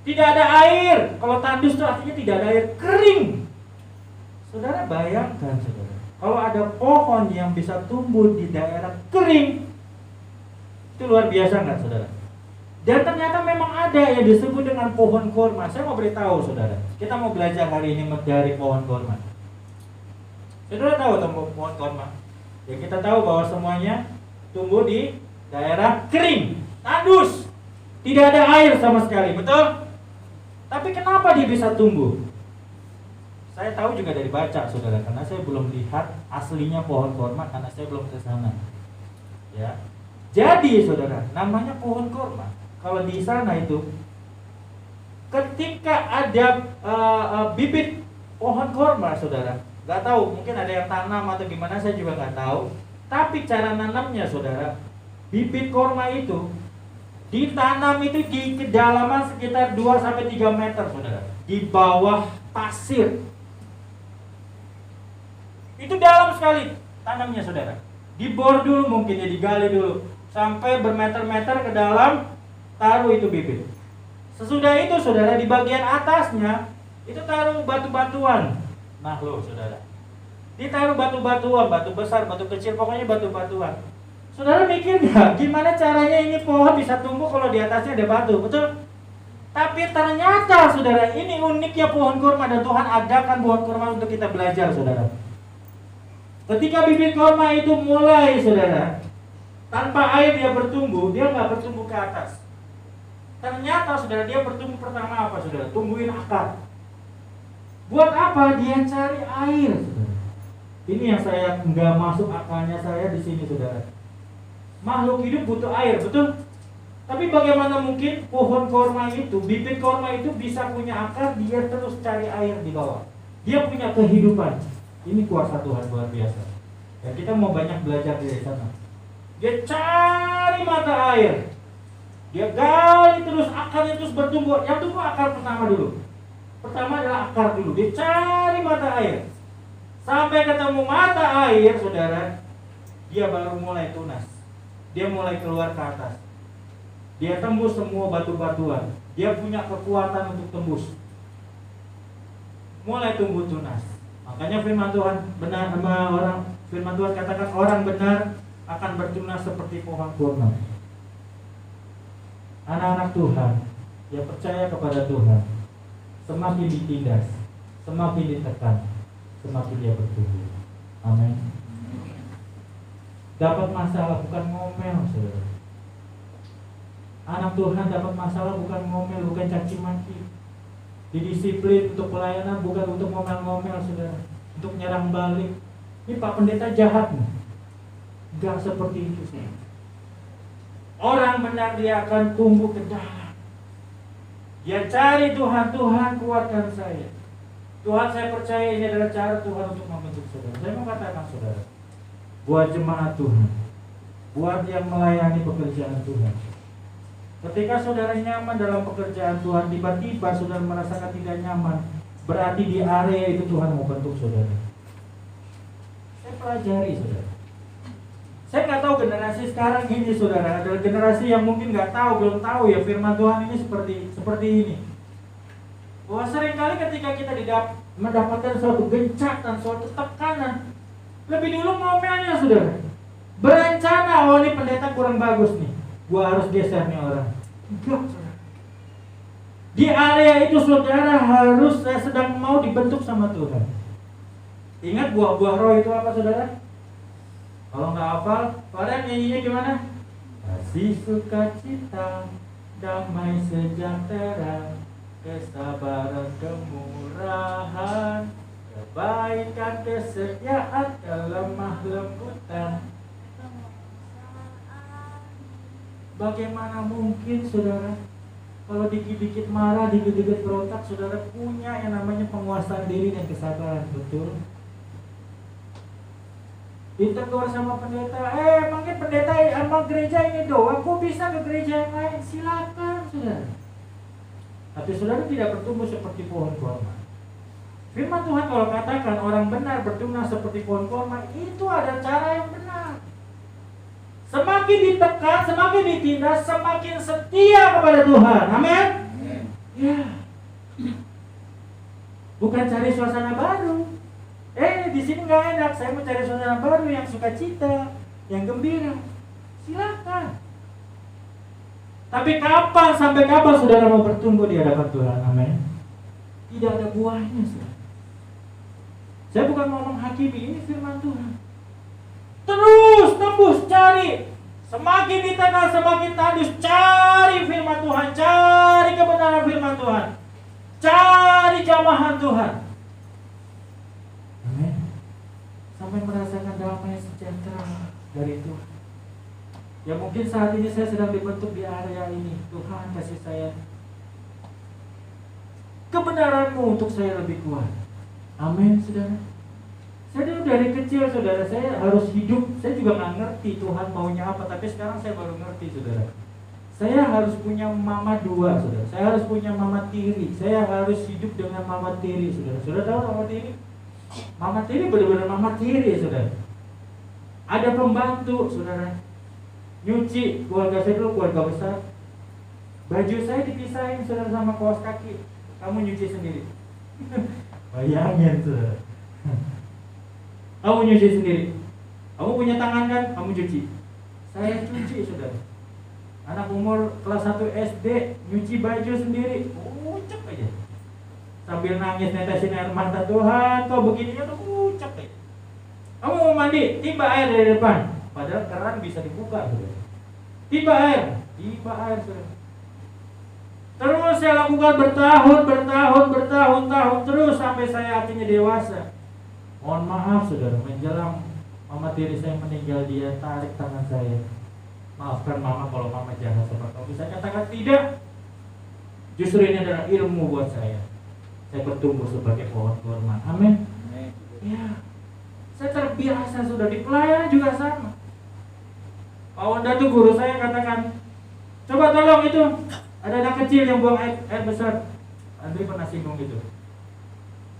Tidak ada air. Kalau tandus itu artinya tidak ada air, kering. Saudara bayangkan, saudara, kalau ada pohon yang bisa tumbuh di daerah kering, itu luar biasa nggak, saudara? Dan ternyata memang ada yang disebut dengan pohon korma. Saya mau beritahu, saudara, kita mau belajar hari ini dari pohon korma. Saudara tahu tentang pohon korma? Ya, kita tahu bahwa semuanya tumbuh di daerah kering, tandus, tidak ada air sama sekali, betul? Tapi kenapa dia bisa tumbuh? Saya tahu juga dari baca, saudara, karena saya belum lihat aslinya pohon korma karena saya belum ke sana. Ya. Jadi, saudara, namanya pohon korma. Kalau di sana itu, ketika ada bibit pohon korma, saudara, nggak tahu, mungkin ada yang tanam atau gimana, saya juga nggak tahu. Tapi cara nanamnya, saudara, bibit korma itu ditanam itu di kedalaman sekitar 2-3 meter, saudara, di bawah pasir. Itu dalam sekali tanamnya, saudara. Dibor dulu, mungkin ya, digali dulu sampai bermeter-meter ke dalam, taruh itu bibit. Sesudah itu, saudara, di bagian atasnya itu taruh batu-batuan. Nah, loh, saudara, ditaruh batu-batuan, batu besar, batu kecil, pokoknya batu-batuan. Saudara mikir nggak, gimana caranya ini pohon bisa tumbuh kalau di atasnya ada batu, betul? Tapi ternyata, saudara, ini uniknya pohon kurma, dan Tuhan adakan pohon kurma untuk kita belajar, saudara. Ketika bibit kurma itu mulai, saudara, tanpa air dia bertumbuh, dia nggak bertumbuh ke atas. Ternyata, saudara, dia bertumbuh pertama apa, saudara? Tumbuhin akar. Buat apa? Dia cari air, saudara. Ini yang saya nggak masuk akalnya saya di sini, saudara. Makhluk hidup butuh air, betul? Tapi bagaimana mungkin pohon korma itu, bibit korma itu bisa punya akar, dia terus cari air di bawah. Dia punya kehidupan. Ini kuasa Tuhan luar biasa. Dan kita mau banyak belajar dari sana. Dia cari mata air. Dia gali terus, akarnya terus bertumbuh. Yang tumbuh akar pertama dulu. Pertama adalah akar dulu. Dia cari mata air. Sampai ketemu mata air, saudara, dia baru mulai tunas. Dia mulai keluar ke atas. Dia tembus semua batu-batuan. Dia punya kekuatan untuk tembus. Mulai tumbuh tunas. Makanya firman Tuhan benar, firman Tuhan katakan orang benar akan bertunas seperti pohon korma. Anak-anak Tuhan yang percaya kepada Tuhan, semakin ditindas, semakin ditekan, semakin dia bertumbuh. Amin. Dapat masalah bukan ngomel, saudara. Anak Tuhan dapat masalah bukan ngomel, bukan caci maki. Didisiplin untuk pelayanan bukan untuk ngomel-ngomel, saudara. Untuk nyerang balik. Ini Pak Pendeta jahat nih. Gak seperti itu, saudara. Orang benar dia akan tumbuh ke dalam. Dia cari Tuhan, Tuhan kuatkan saya. Tuhan, saya percaya ini adalah cara Tuhan untuk membentuk saudara. Saya mau katakan saudara, buat jemaat Tuhan, buat yang melayani pekerjaan Tuhan, ketika saudara nyaman dalam pekerjaan Tuhan, tiba-tiba saudara merasakan tidak nyaman, berarti di area itu Tuhan mau bentuk saudara. Saya pelajari saudara. Saya nggak tahu generasi sekarang ini saudara, adalah generasi yang mungkin nggak tahu, belum tahu ya firman Tuhan ini seperti ini. Bahwa seringkali ketika kita mendapatkan suatu gencatan, suatu tekanan, lebih dulu ngomelnya saudara. Berencana, oh ini pendeta kurang bagus nih, gua harus geser nih orang. Enggak saudara. Di area itu saudara harus sedang mau dibentuk sama Tuhan. Ingat buah-buah roh itu apa saudara? Kalau nggak hafal, kalian nyanyinya gimana? Kasih, sukacita, damai sejahtera, kesabaran, kemurahan, kebaikan, kesetiaan, kelemah lembutan. Bagaimana mungkin saudara, kalau dikit-dikit marah, dikit-dikit berontak, saudara punya yang namanya penguasaan diri dan kesabaran, betul? Ditegur sama pendeta, emangnya pendeta emang gereja ini doang, kok bisa ke gereja yang lain? Silakan saudara. Tapi saudara tidak bertumbuh seperti pohon korma. Firman Tuhan kalau katakan orang benar bertunas seperti pohon korma, itu ada cara yang benar. Semakin ditekan, semakin ditindas, semakin setia kepada Tuhan. Amin. Ya. Bukan cari suasana baru. Di sini nggak enak, saya mencari suasana baru yang sukacita, yang gembira. Silakan. Tapi kapan, sampai kapan saudara mau bertumbuh di hadapan Tuhan? Amin. Tidak ada buahnya, saudara. Saya bukan mau menghakimi, ini firman Tuhan. Terus tembus, cari. Semakin ditekan, semakin tandus, cari firman Tuhan, cari kebenaran firman Tuhan, cari jamahan Tuhan. Amin. Sampai merasakan damai sejahtera dari Tuhan. Ya mungkin saat ini saya sedang dibentuk di area ini. Tuhan kasih saya kebenaran-Mu untuk saya lebih kuat. Amin, saudara. Saya dari kecil, saudara, saya harus hidup. Saya juga nggak ngerti Tuhan maunya apa, tapi sekarang saya baru ngerti, saudara. Saya harus punya mama dua, saudara. Saya harus punya mama tiri. Saya harus hidup dengan mama tiri, saudara. Saudara tahu mama tiri? Mama tiri benar-benar mama tiri, saudara. Ada pembantu, saudara. Nyuci, keluarga saya dulu keluarga besar. Baju saya dipisahin, saudara, sama kaos kaki. Kamu nyuci sendiri. Bayangin, saudara. Kamu nyuci sendiri. Kamu punya tangan kan? Kamu cuci. Saya cuci, saudara. Anak umur kelas 1 SD nyuci baju sendiri. Ucap aja. Sambil nangis netesin air mata, Tuhan, kok begininya tuh ucap aja. Kamu mau mandi, tiba air dari depan. Padahal keran bisa dibuka, saudara. Tiba air, saudara. Terus saya lakukan bertahun-tahun terus sampai saya akhirnya dewasa. Mohon maaf, saudara, menjelang mama tiri saya meninggal, dia tarik tangan saya. Maafkan mama kalau mama jahat sama kamu. Saya katakan tidak. Justru ini adalah ilmu buat saya. Saya bertumbuh sebagai pohon kurma. Amin. Ya. Saya terbiasa sudah di pelayanan juga sama. Pak Wanda tuh guru saya katakan, coba tolong itu, ada anak kecil yang buang air besar. Andri pernah singgung gitu.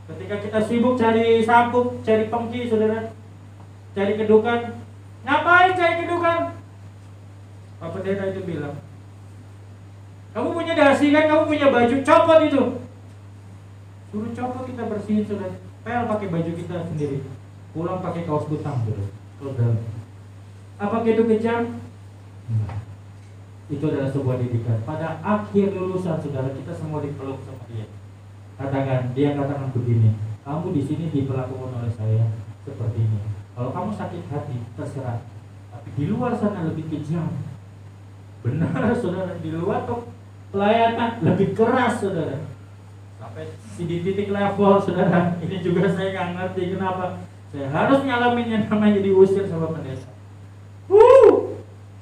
Ketika kita sibuk cari sabuk, cari pengki, saudara, cari kedukan, ngapain cari kedukan? Pak Pendeta itu bilang, kamu punya dasi kan, kamu punya baju, copot itu. Suruh copot, kita bersihin, saudara. Pel pakai baju kita sendiri, pulang pakai kaos kutang, saudara. Apakah itu kejam? Enggak. Itu adalah sebuah didikan. Pada akhir lulusan, saudara, kita semua dipeluk sama dia. Dia katakan begini, kamu di sini diperlakukan oleh saya seperti ini. Kalau kamu sakit hati, terserah. Tapi di luar sana lebih kejam. Benar, saudara, di luar tuh pelayanan lebih keras, saudara. Sampai di titik level, saudara. Ini juga saya nggak ngerti kenapa saya harus ngalamin yang namanya diusir sama pendeta.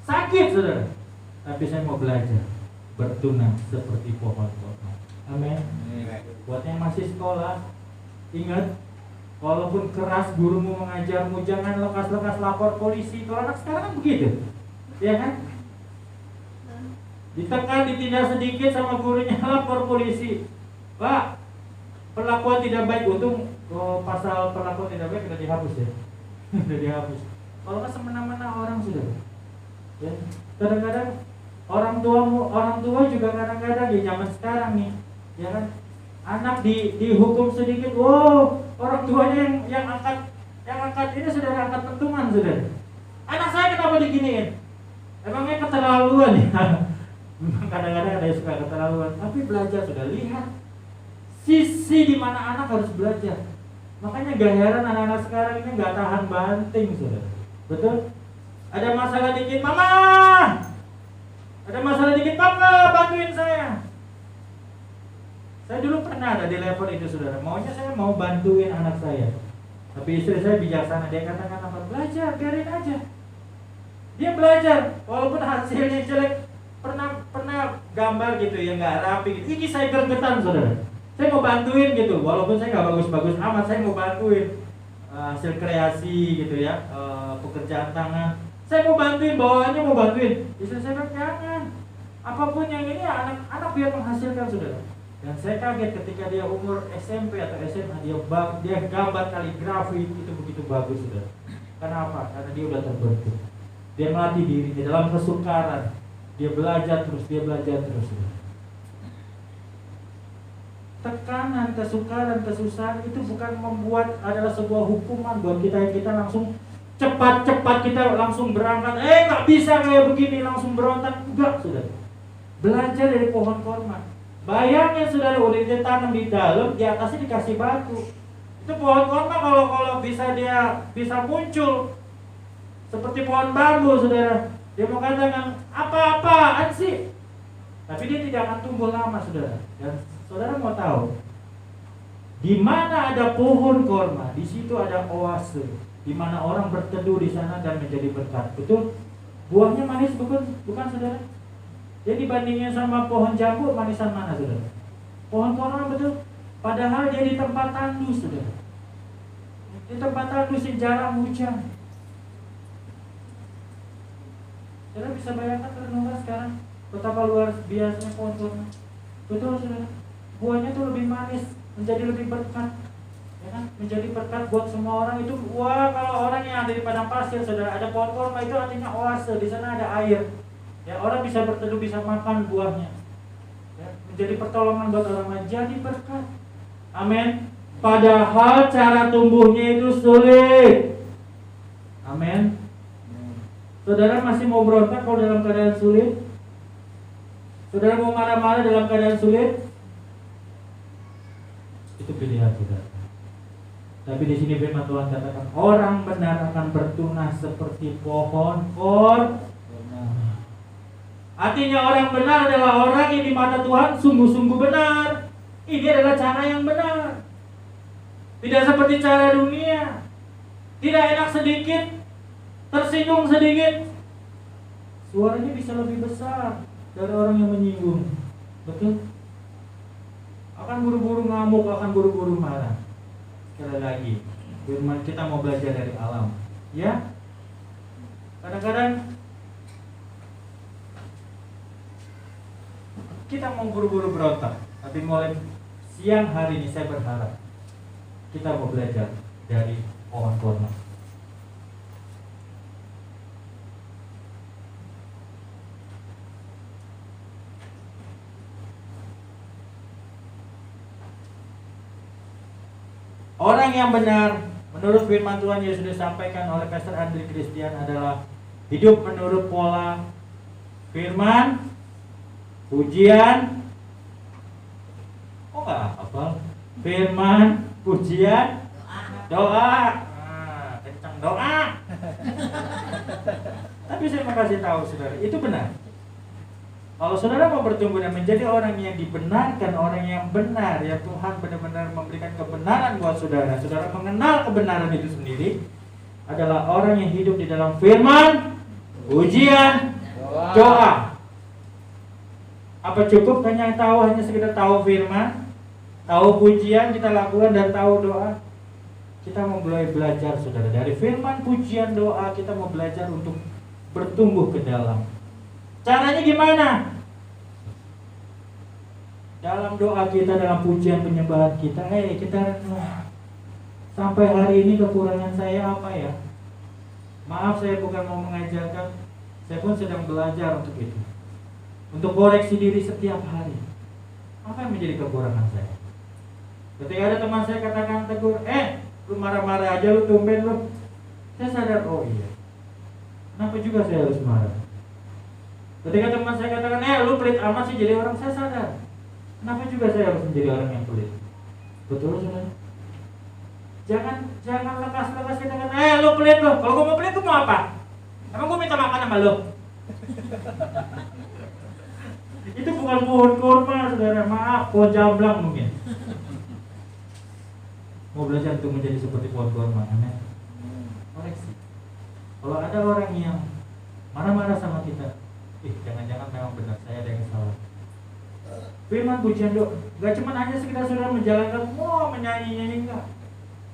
Sakit, saudara. Tapi saya mau belajar bertunas seperti pohon kurma. Amin. Buat yang masih sekolah, ingat, walaupun keras gurumu mengajarmu, jangan lekas-lekas lapor polisi. Kalau anak sekarang kan begitu, ya kan? Ditekan, ditindak sedikit sama gurunya, lapor polisi. Pak, perlakuan tidak baik. Untung pasal perlakuan tidak baik sudah dihapus ya. Sudah dihapus. Kalau nggak semena-mena orang sudah. Ya, kadang-kadang orang tua juga kadang-kadang di zaman sekarang nih, ya kan, anak dihukum sedikit, wow, orang tuanya yang angkat ini sudah angkat pentungan sudah. Anak saya kenapa diginiin? Emangnya keterlaluan ya? Kadang-kadang ada yang suka keterlaluan, tapi belajar sudah, lihat sisi di mana anak harus belajar. Makanya gak heran anak-anak sekarang ini nggak tahan banting sudah. Betul? Ada masalah dikit, mama. Ada masalah dikit, papa, bantuin saya. Saya dulu pernah ada di level itu, saudara. Maunya saya mau bantuin anak saya. Tapi istri saya bijaksana, dia katakan apa? Belajar, biarin aja. Dia belajar, walaupun hasilnya jelek. Pernah gambar gitu ya, nggak rapi gitu. Ini saya gergetan, saudara. Saya mau bantuin gitu, walaupun saya nggak bagus-bagus amat, saya mau bantuin hasil kreasi gitu ya, pekerjaan tangan. Saya mau bantuin, bawaannya mau bantuin. Istri saya bilang jangan. Apapun yang ini anak biar menghasilkan, saudara. Dan saya kaget ketika dia umur SMP atau SMA, dia gambar kaligrafi itu begitu bagus, saudara. Kenapa? Karena dia udah terbentuk. Dia melatih dirinya dalam kesukaran. Dia belajar terus, saudara. Tekanan, kesukaran, kesusahan itu bukan membuat adalah sebuah hukuman buat kita langsung cepat-cepat kita langsung berangkat. Nggak bisa kayak begini, langsung berontak. Enggak, saudara. Belajar dari pohon kurma. Bayangin, saudara, udah ditanam di dalam, di atasnya dikasih batu. Itu pohon kurma kalau dia bisa muncul seperti pohon bambu, saudara. Dia mau katakan apa-apaan sih? Tapi dia tidak akan tumbuh lama, saudara. Dan saudara mau tahu, di mana ada pohon kurma, di situ ada oase, di mana orang berteduh di sana dan menjadi berkat. Betul? Buahnya manis bukan, saudara? Jadi bandingnya sama pohon jambu, manisan mana, saudara? Pohon kurma, betul? Padahal dia di tempat tandus, saudara. Di tempat tandus yang jarang hujan. Saudara bisa bayangkan renungan sekarang betapa luar biasanya pohon kurma. Betul, saudara? Buahnya tuh lebih manis, menjadi lebih berkat, ya kan? Menjadi berkat buat semua orang itu. Wah, kalau orang yang ada di padang pasir, saudara, ada pohon kurma itu artinya oase, di sana ada air. Ya, orang bisa berteduh, bisa makan buahnya. Ya, menjadi pertolongan buat orang lain, jadi berkat. Amin. Padahal cara tumbuhnya itu sulit. Amin. Saudara masih mau berontak kalau dalam keadaan sulit? Saudara mau marah-marah dalam keadaan sulit? Itu pilihan saudara. Tapi di sini firman Tuhan katakan orang benar akan bertunas seperti pohon kurma. Artinya orang benar adalah orang yang di mata Tuhan sungguh-sungguh benar. Ini adalah cara yang benar. Tidak seperti cara dunia. Tidak enak sedikit, tersinggung sedikit, suaranya bisa lebih besar dari orang yang menyinggung. Betul? Akan buru-buru ngamuk, akan buru-buru marah. Sekali lagi, firman kita mau belajar dari alam. Ya? Kadang-kadang kita mau buru-buru berontak, tapi mulai siang hari ini saya berharap kita mau belajar dari pohon korma. Orang yang benar menurut firman Tuhan yang sudah disampaikan oleh Pastor Andri Christian adalah hidup menurut pola firman, pujian, nggak hafal? Firman, pujian, doa. Kencang doa. Tapi saya mau kasih tahu saudara, itu benar. Kalau saudara mau bertumbuh dan menjadi orang yang dibenarkan, orang yang benar, ya Tuhan benar-benar memberikan kebenaran buat saudara. Saudara mengenal kebenaran itu sendiri adalah orang yang hidup di dalam firman, pujian, doa. Apa cukup hanya sekedar tahu firman, tahu pujian kita lakukan dan tahu doa? Kita mau mulai belajar saudara. Dari firman, pujian, doa kita mau belajar untuk bertumbuh ke dalam. Caranya gimana? Dalam doa kita, dalam pujian penyembahan kita, kita renung. Sampai hari ini kekurangan saya apa ya? Maaf, saya bukan mau mengajarkan, saya pun sedang belajar untuk itu. Untuk koreksi diri setiap hari. Apa yang menjadi kekurangan saya? Ketika ada teman saya katakan tegur, lu marah-marah aja, lu tumben lu. Saya sadar, oh iya. Kenapa juga saya harus marah? Ketika teman saya katakan, lu pelit amat sih jadi orang, saya sadar. Kenapa juga saya harus menjadi orang yang pelit? Betul saudara? Jangan lekas-lekas kita kata, lu pelit lu. Kalau gue mau pelit, gue mau apa? Emang gue minta makan sama lu? Itu bukan pohon kurma saudara, maaf, pohon jamblang mungkin. Mau belajar untuk menjadi seperti pohon kurma, amin. Koreksi. Kalau ada orang yang marah-marah sama kita, jangan-jangan memang benar saya ada yang salah. Firman, pujian, doa, gak cuma hanya sekedar saudara menjalankan, menyanyi-nyanyi, enggak.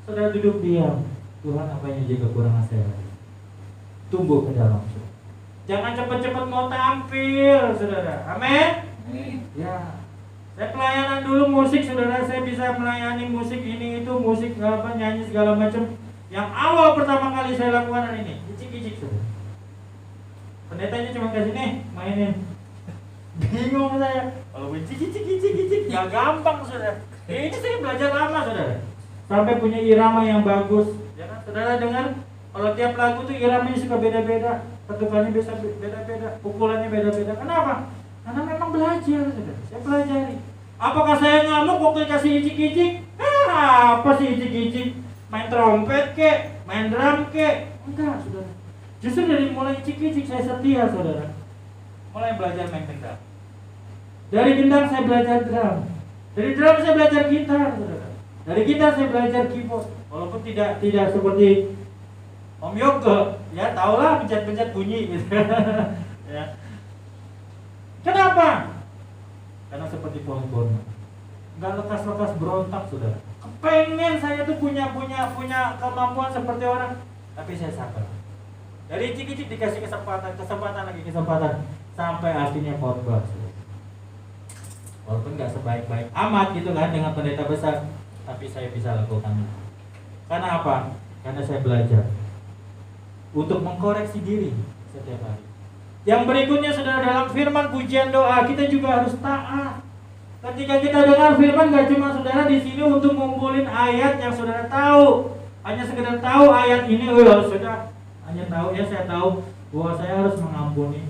Saudara duduk diam, Tuhan apa yang jadi kekurangan saya? Tumbuh ke dalam. Jangan cepat-cepat mau tampil, saudara. Amin. Ya. Saya pelayanan dulu musik, saudara. Saya bisa melayani musik ini itu, musik nyanyi segala macam. Yang awal pertama kali saya lakukan ini, icik-icik, saudara. Pendetanya cuma kasih nih, mainin. Bingung saya. Kalau icik-icik, gak gampang, saudara. Ini saya belajar lama, saudara. Sampai punya irama yang bagus. Ya kan, saudara dengar? Kalau tiap lagu tuh iramanya suka beda-beda, ketukannya bisa beda-beda, pukulannya beda-beda. Kenapa? Karena memang belajar, saudara. Saya pelajari. Apakah saya ngamuk waktu dikasih icik-icik? Apa sih icik-icik? Main trompet kek, main drum kek? Enggak, saudara. Justru dari mulai icik-icik saya setia, saudara. Mulai belajar main gendang. Dari gendang saya belajar drum. Dari drum saya belajar gitar, saudara. Dari gitar saya belajar keyboard. Walaupun tidak seperti Om Yoga, ya tahulah pencet-pencet bunyi gitu. Ya. Kenapa? Karena seperti pohon-pohon, nggak lekas-lekas berontak, saudara. Kepengen saya tuh punya kemampuan seperti orang, tapi saya sabar. Dari cik-cik dikasih kesempatan lagi, sampai akhirnya khotbah. Walaupun nggak sebaik-baik amat gitu kan dengan pendeta besar, tapi saya bisa lakukan. Karena apa? Karena saya belajar untuk mengkoreksi diri setiap hari. Yang berikutnya saudara, dalam firman, pujian, doa kita juga harus taat. Ketika kita dengar firman, gak cuma saudara di sini untuk ngumpulin ayat yang saudara tahu, hanya sekedar tahu ayat ini, saudara hanya tahu ya saya tahu bahwa saya harus mengampuni.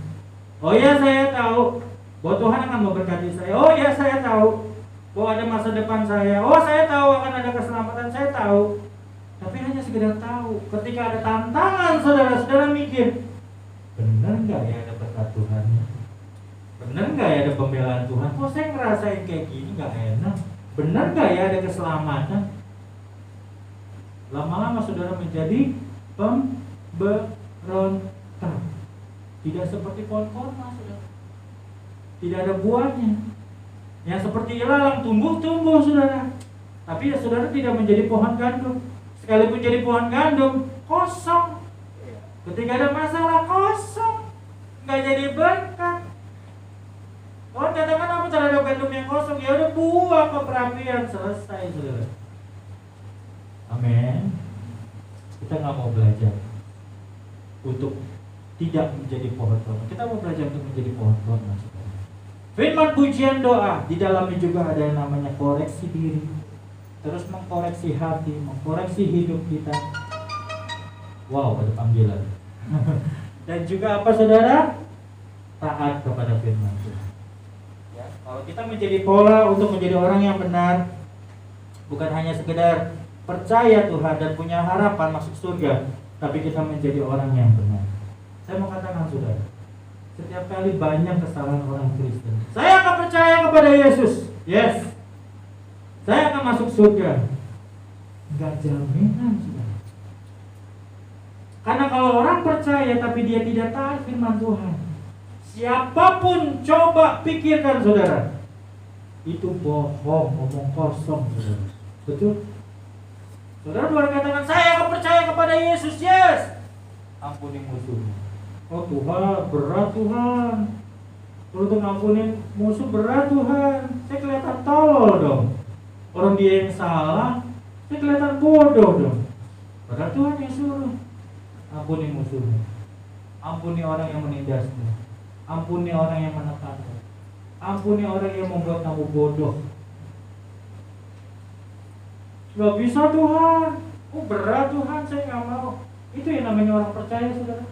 Oh ya saya tahu bahwa Tuhan akan memberkati saya. Oh ya saya tahu bahwa ada masa depan saya. Oh saya tahu akan ada keselamatan, saya tahu. Tapi hanya sekedar tahu. Ketika ada tantangan, saudara-saudara mikir, benar nggak ya ada berkat Tuhan? Benar nggak ya ada pembelaan Tuhan? Kok saya ngerasain kayak gini nggak enak? Benar nggak ya ada keselamatan? Lama-lama saudara menjadi pemberontak. Tidak seperti pohon korma, saudara. Tidak ada buahnya. Yang seperti ilalang tumbuh, saudara. Tapi ya saudara tidak menjadi pohon gandum. Sekalipun jadi pohon gandum, kosong. Ketika ada masalah, kosong. Nggak jadi berkat. Tuhan katakan apa terhadap gandum yang kosong? Ya udah buah ke perapian, selesai, saudara. Amin. Kita nggak mau belajar untuk tidak menjadi pohon korma. Kita mau belajar untuk menjadi pohon korma. Firman pujian doa di dalamnya juga ada yang namanya koreksi diri, terus mengkoreksi hati, mengkoreksi hidup kita. Wow, ada panggilan. Dan juga apa, saudara? Taat kepada firman Tuhan. Ya, kalau kita menjadi pola untuk menjadi orang yang benar, bukan hanya sekedar percaya Tuhan dan punya harapan masuk surga, tapi kita menjadi orang yang benar. Saya mau katakan, saudara, setiap kali banyak kesalahan orang Kristen. Saya akan percaya kepada Yesus. Yes. Saya akan masuk surga. Enggak jaminan, saudara. Karena kalau orang percaya tapi dia tidak taat firman Tuhan, siapapun coba pikirkan, saudara, itu bohong, omong kosong, saudara. Betul? Saudara boleh katakan, saya akan percaya kepada Yesus. Yes. Ampuni musuhmu. Oh Tuhan, berat Tuhan. Kalau untuk ngampunin musuh berat Tuhan. Saya kelihatan tolol dong. Orang dia yang salah, saya kelihatan bodoh dong. Padahal Tuhan yang suruh. Ampuni musuhmu. Ampuni orang yang menindasmu. Ampuni orang yang menekanmu. Ampuni orang yang membuat kamu bodoh. Gak bisa Tuhan. Oh berat Tuhan, saya gak mau. Itu yang namanya orang percaya, saudara.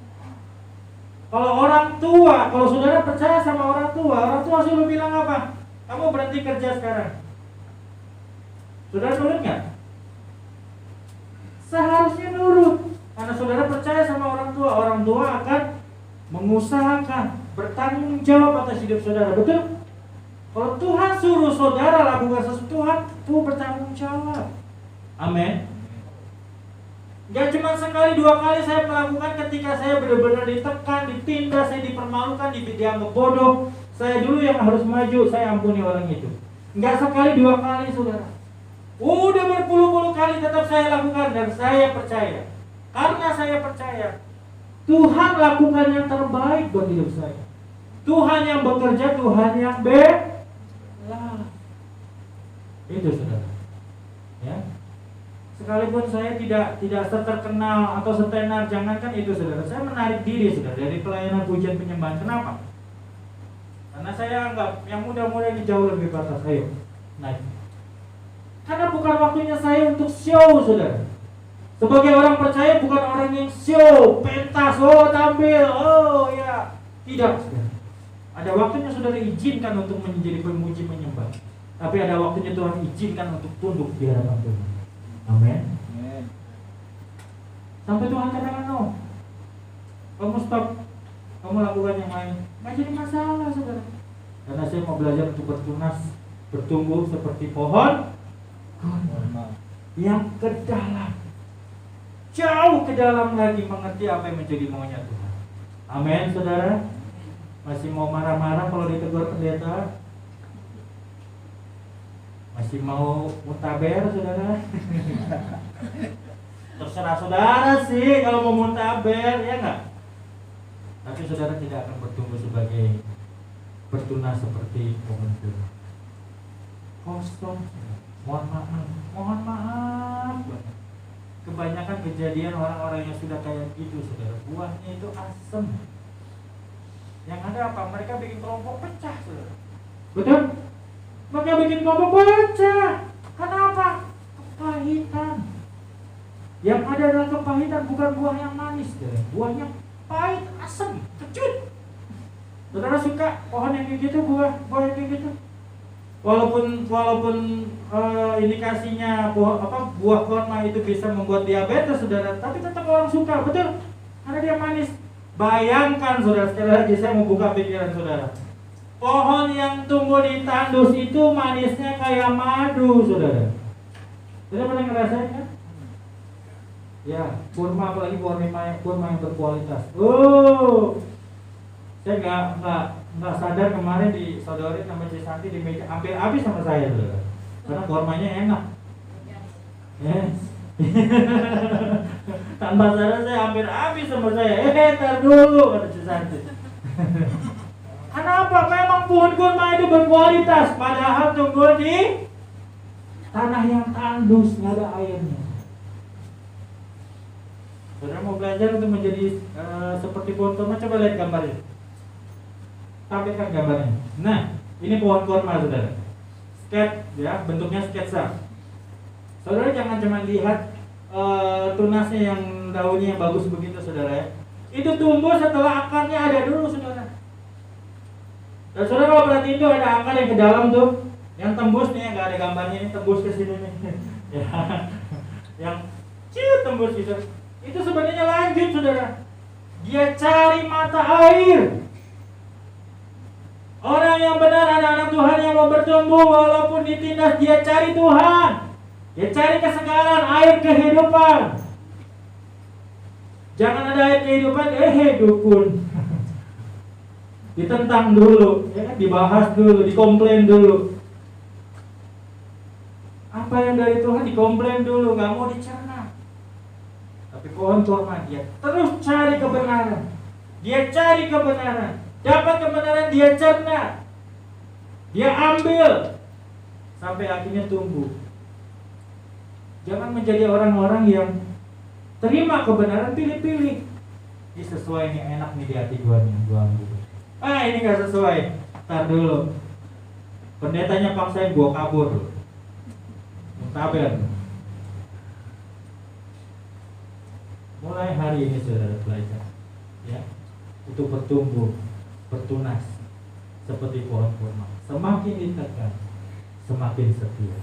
Kalau orang tua, kalau saudara percaya sama orang tua suruh bilang apa? Kamu berhenti kerja sekarang. Saudara nurut nggak? Seharusnya nurut, karena saudara percaya sama orang tua akan mengusahakan, bertanggung jawab atas hidup saudara, betul? Kalau Tuhan suruh saudara lakukan sesuatu, Tuhan bertanggung jawab. Amin. Gak cuma sekali dua kali saya melakukan ketika saya benar-benar ditekan, ditindas, saya dipermalukan, dianggap bodoh. Saya dulu yang harus maju, saya ampuni orang itu. Gak sekali dua kali, saudara. Udah berpuluh-puluh kali tetap saya lakukan dan saya percaya. Karena saya percaya Tuhan lakukan yang terbaik buat hidup saya. Tuhan yang bekerja, Tuhan yang bela. Itu, saudara. Ya. Sekalipun saya tidak terkenal atau setenar, jangankan itu, saudara. Saya menarik diri, saudara, dari pelayanan pujian penyembahan. Kenapa? Karena saya anggap yang muda-muda ini jauh lebih batas. Ayo, naik. Karena bukan waktunya saya untuk show, saudara. Sebagai orang percaya bukan orang yang show, pentas, oh tampil, oh ya. Tidak, saudara. Ada waktunya saudara izinkan untuk menjadi pemuji menyembah. Tapi ada waktunya Tuhan izinkan untuk tunduk di hadapan Tuhan. Amin. Sampai Tuhan katakan no, kamu stop, kamu lakukan yang lain, nggak jadi masalah, saudara. Karena saya mau belajar untuk bertunas, bertumbuh seperti pohon yang ke dalam, jauh ke dalam lagi, mengerti apa yang menjadi maunya Tuhan. Amin, saudara. Masih mau marah-marah kalau ditegur pendeta? Masih mau muntaber, saudara? Terserah saudara sih kalau mau muntaber, ya enggak? Tapi saudara tidak akan bertumbuh sebagai bertunas seperti pohon kurma. Kosong, mohon maaf banget. Kebanyakan kejadian orang-orang yang sudah kayak gitu, saudara, buahnya itu asem. Yang ada apa? Mereka bikin kelompok pecah, saudara. Betul? Maka bikin kelompok pecah. Kenapa? Kepahitan. Yang ada adalah kepahitan, bukan buah yang manis, saudara. Buahnya pahit, asam, kecut. Saudara suka pohon yang kayak gitu, buah yang kayak gitu? Walaupun indikasinya buah kurma itu bisa membuat diabetes, saudara, tapi tetap orang suka, betul? Karena dia manis. Bayangkan, saudara, sekali lagi saya mau buka pikiran saudara. Pohon yang tumbuh di tandus itu manisnya kayak madu, saudara. Saudara pernah ngerasain kan? Ya, kurma, apalagi kurma yang berkualitas. Saya nggak sadar kemarin di saudari sama Cisanti di meja hampir habis sama saya saudara. Karena kormanya enak. Yes. Tanpa sadar saya hampir habis sama saya. Ntar dulu kata Cisanti. Kenapa? Memang pohon kurma itu berkualitas, padahal tumbuh di tanah yang tandus, nggak ada airnya. Saudara mau belajar untuk menjadi seperti pohon kurma, coba lihat gambarnya. Tampilkan gambarnya. Nah, ini pohon kurma, saudara. Ya, bentuknya sketsa. Saudara jangan cuma lihat tunasnya yang daunnya yang bagus begitu, saudara ya. Itu tumbuh setelah akarnya ada dulu, saudara. Dan saudara kalau perhatiin tuh ada akar yang ke dalam tuh, yang tembus nih, nggak ada gambarnya ini tembus ke sini nih. Ya, yang tembus gitu. Itu sebenarnya lanjut, saudara. Dia cari mata air. Orang yang benar, anak-anak Tuhan yang mau bertumbuh walaupun ditindas, dia cari Tuhan. Dia cari kesegaran, air kehidupan. Jangan ada air kehidupan, dukun. Ditentang dulu, ya kan? Dibahas dulu, dikomplain dulu. Apa yang dari Tuhan dikomplain dulu, nggak mau dicerna. Tapi pohon kurma dia terus cari kebenaran. Dia cari kebenaran. Dapat kebenaran dia cerna. Dia ambil sampai akhirnya tumbuh. Jangan menjadi orang-orang yang terima kebenaran pilih-pilih. Ini sesuai nih, enak nih di hati gua nih, gua ambil. Ini gak sesuai. Ntar dulu. Pendetanya paksain gua kabur. Muntaber. Mulai hari ini saudara belajar, ya, untuk bertumbuh, bertunas seperti pohon kurma. Semakin ditekan, semakin setia.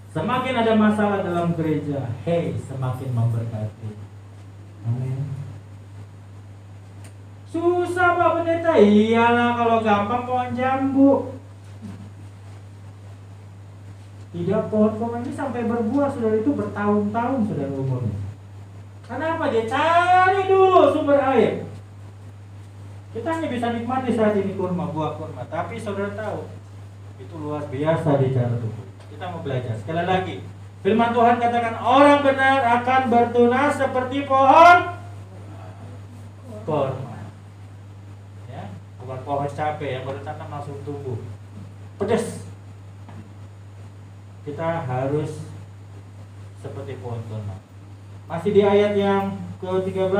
Semakin ada masalah dalam gereja, semakin memberkati. Amin. Susah Pak Pendeta. Iyalah, kalau gampang pohon jambu. Tidak, pohon kurma ini sampai berbuah saudara itu bertahun-tahun saudara umurnya. Kenapa? Dia cari dulu sumber air. Kita hanya bisa nikmati saat ini kurma, buah kurma. Tapi saudara tahu, itu luar biasa di cara Tuhan. Kita mau belajar. Sekali lagi, firman Tuhan katakan orang benar akan bertunas seperti pohon kurma. Bukan pohon cabai yang baru tanam langsung tumbuh pedas. Kita harus seperti pohon kurma. Masih di ayat yang ke-13.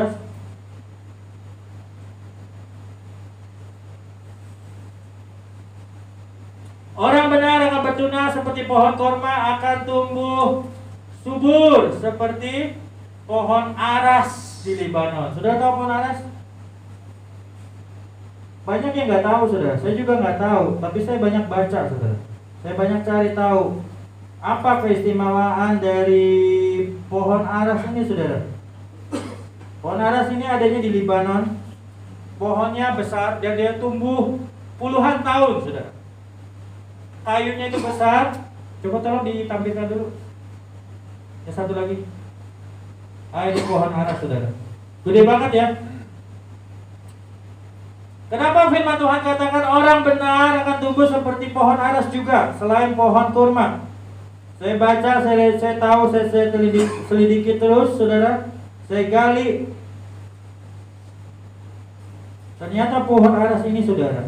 Orang benar akan bertunas seperti pohon kurma, akan tumbuh subur seperti pohon aras di Libanon. Sudah tahu pohon aras? Banyak yang nggak tahu, saudara. Saya juga nggak tahu, tapi saya banyak baca, saudara. Saya banyak cari tahu apa keistimewaan dari pohon aras ini, saudara. Pohon aras ini adanya di Libanon. Pohonnya besar dan dia tumbuh puluhan tahun, saudara. Kayunya itu besar. Coba tolong ditampilkan dulu. Yang satu lagi. Ini pohon aras, saudara. Gede banget ya. Kenapa firman Tuhan katakan orang benar akan tumbuh seperti pohon aras juga selain pohon kurma? Saya baca, saya tahu, saya selidiki terus, saudara. Saya gali. Ternyata pohon aras ini, saudara,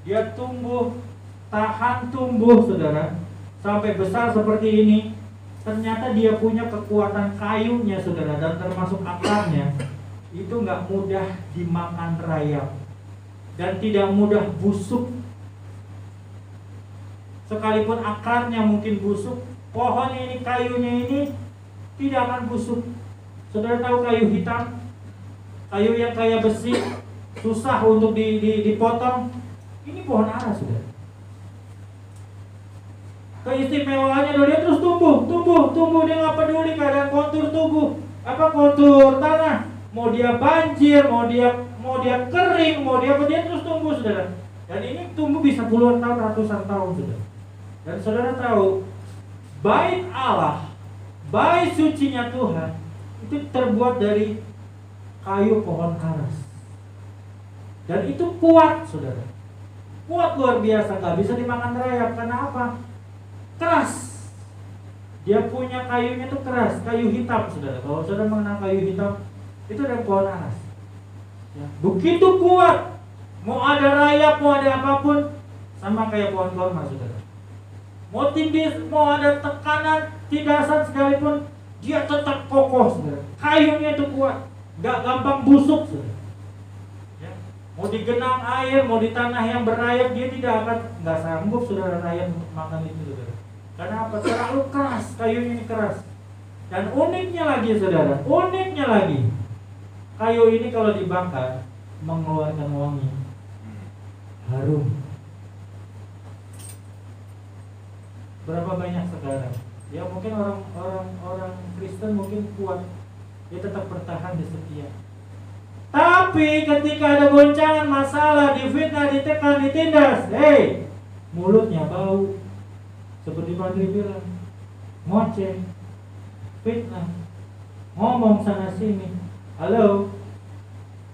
dia tumbuh, tahan tumbuh, saudara, sampai besar seperti ini. Ternyata dia punya kekuatan kayunya, saudara, dan termasuk akarnya. Itu nggak mudah dimakan rayap dan tidak mudah busuk. Sekalipun akarnya mungkin busuk, pohonnya ini, kayunya ini tidak akan busuk. Saudara tahu kayu hitam, kayu yang kayak besi, susah untuk dipotong. Ini pohon aras, saudara. Keistimewaannya dia terus tumbuh. Dia nggak peduli keadaan kontur tubuh, kontur tanah. Mau dia banjir, mau dia kering, mau dia terus tumbuh, saudara. Dan ini tumbuh bisa puluhan tahun, ratusan tahun, saudara. Dan saudara tahu, bait Allah, bait sucinya Tuhan itu terbuat dari kayu pohon aras. Dan itu kuat, saudara. Kuat luar biasa, gak bisa dimakan rayap. Karena apa? Keras. Dia punya kayunya tuh keras, kayu hitam, saudara. Kalau saudara mengenal kayu hitam, itu dari pohon aras. Ya, begitu kuat. Mau ada rayap, mau ada apapun, sama kayak pohon korma, saudara. Mau tinggi, mau ada tekanan, tindasan sekalipun, dia tetap kokoh, saudara. Kayunya itu kuat, gak gampang busuk, saudara. Ya. Mau digenang air, mau di tanah yang berayap, dia tidak akan, gak sanggup, saudara, rayap untuk makan itu, saudara. Karena apa? Terlalu keras, kayunya ini keras. Dan uniknya lagi, saudara, uniknya lagi, kayu ini kalau dibakar mengeluarkan wangi, harum. Berapa banyak sekarang? Ya mungkin orang Kristen mungkin kuat, dia tetap bertahan, dia setia. Tapi ketika ada goncangan, masalah, difitnah, ditekan, ditindas, mulutnya bau. Seperti Padri bilang, ngoceh, fitnah, ngomong sana sini. Halo,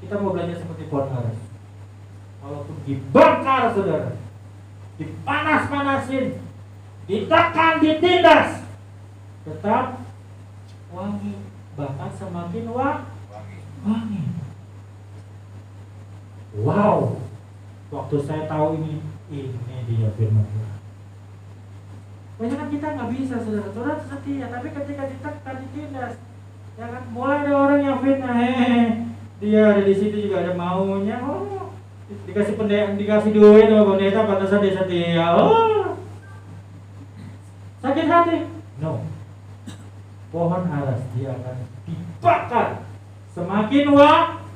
kita mau belajar seperti pohon aras. Walaupun dibakar, saudara, dipanas-panasin, ditekan, ditindas, tetap wangi, bahkan semakin wangi. Wow, waktu saya tahu ini dia firman Tuhan. Banyak kan kita nggak bisa, saudara setia, tapi ketika ditekan, ditindas, ya kan, mulai ada orang yang fitnah, dia ada di situ juga ada maunya, dikasih dikasih duit sama pendeta, pantasan dia setia, sakit hati, no. Pohon aras dia akan dibakar, semakin wangi.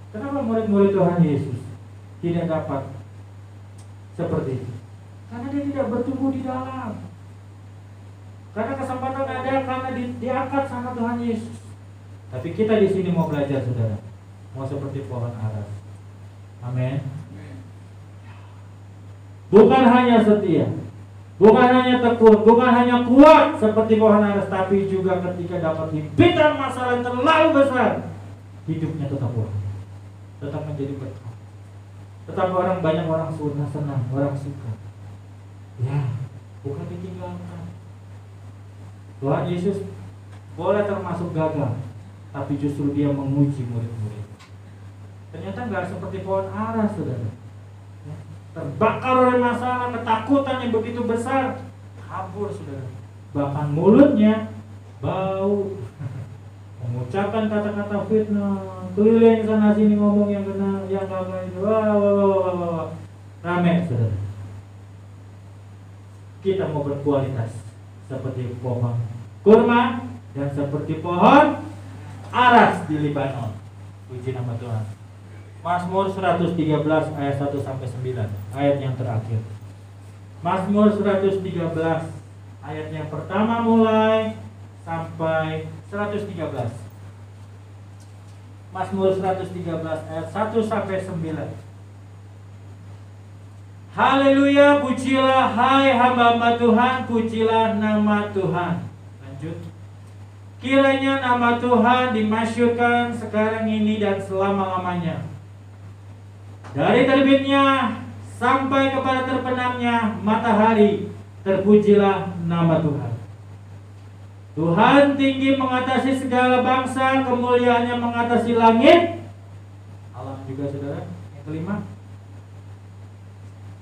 Kenapa murid-murid Tuhan Yesus tidak dapat seperti itu? Karena dia tidak bertumbuh di dalam. Karena kesempatan ada, karena diangkat sama Tuhan Yesus. Tapi kita di sini mau belajar, saudara, mau seperti pohon aras. Amin. Bukan hanya setia, bukan hanya tekun, bukan hanya kuat seperti pohon aras, tapi juga ketika dapat himpitan masalah yang terlalu besar, hidupnya tetap kuat, tetap menjadi berkat. Tetap banyak orang senang, orang suka. Ya, bukan ditinggalkan. Tuhan Yesus boleh termasuk gagal, tapi justru dia menguji murid-murid. Ternyata nggak seperti pohon aras, saudara. Ya, terbakar oleh masalah, ketakutan yang begitu besar, kabur, saudara. Bahkan mulutnya bau, mengucapkan kata-kata fitnah, keliling sana sini ngomong yang benar, yang gagal itu, wah, rame, saudara. Kita mau berkualitas seperti pohon kurma dan seperti pohon aras di Libanon. Puji nama Tuhan. Mazmur 113 ayat 1 sampai 9, ayat yang terakhir. Mazmur 113 ayat yang pertama mulai sampai 113. Mazmur 113 ayat 1 sampai 9. Haleluya, pujilah hai hamba-hamba Tuhan, pujilah nama Tuhan. Lanjut. Kiranya nama Tuhan dimasyhurkan sekarang ini dan selama-lamanya. Dari terbitnya sampai kepada terbenamnya matahari, terpujilah nama Tuhan. Tuhan tinggi mengatasi segala bangsa, kemuliaannya mengatasi langit. Alam juga, saudara. Yang kelima.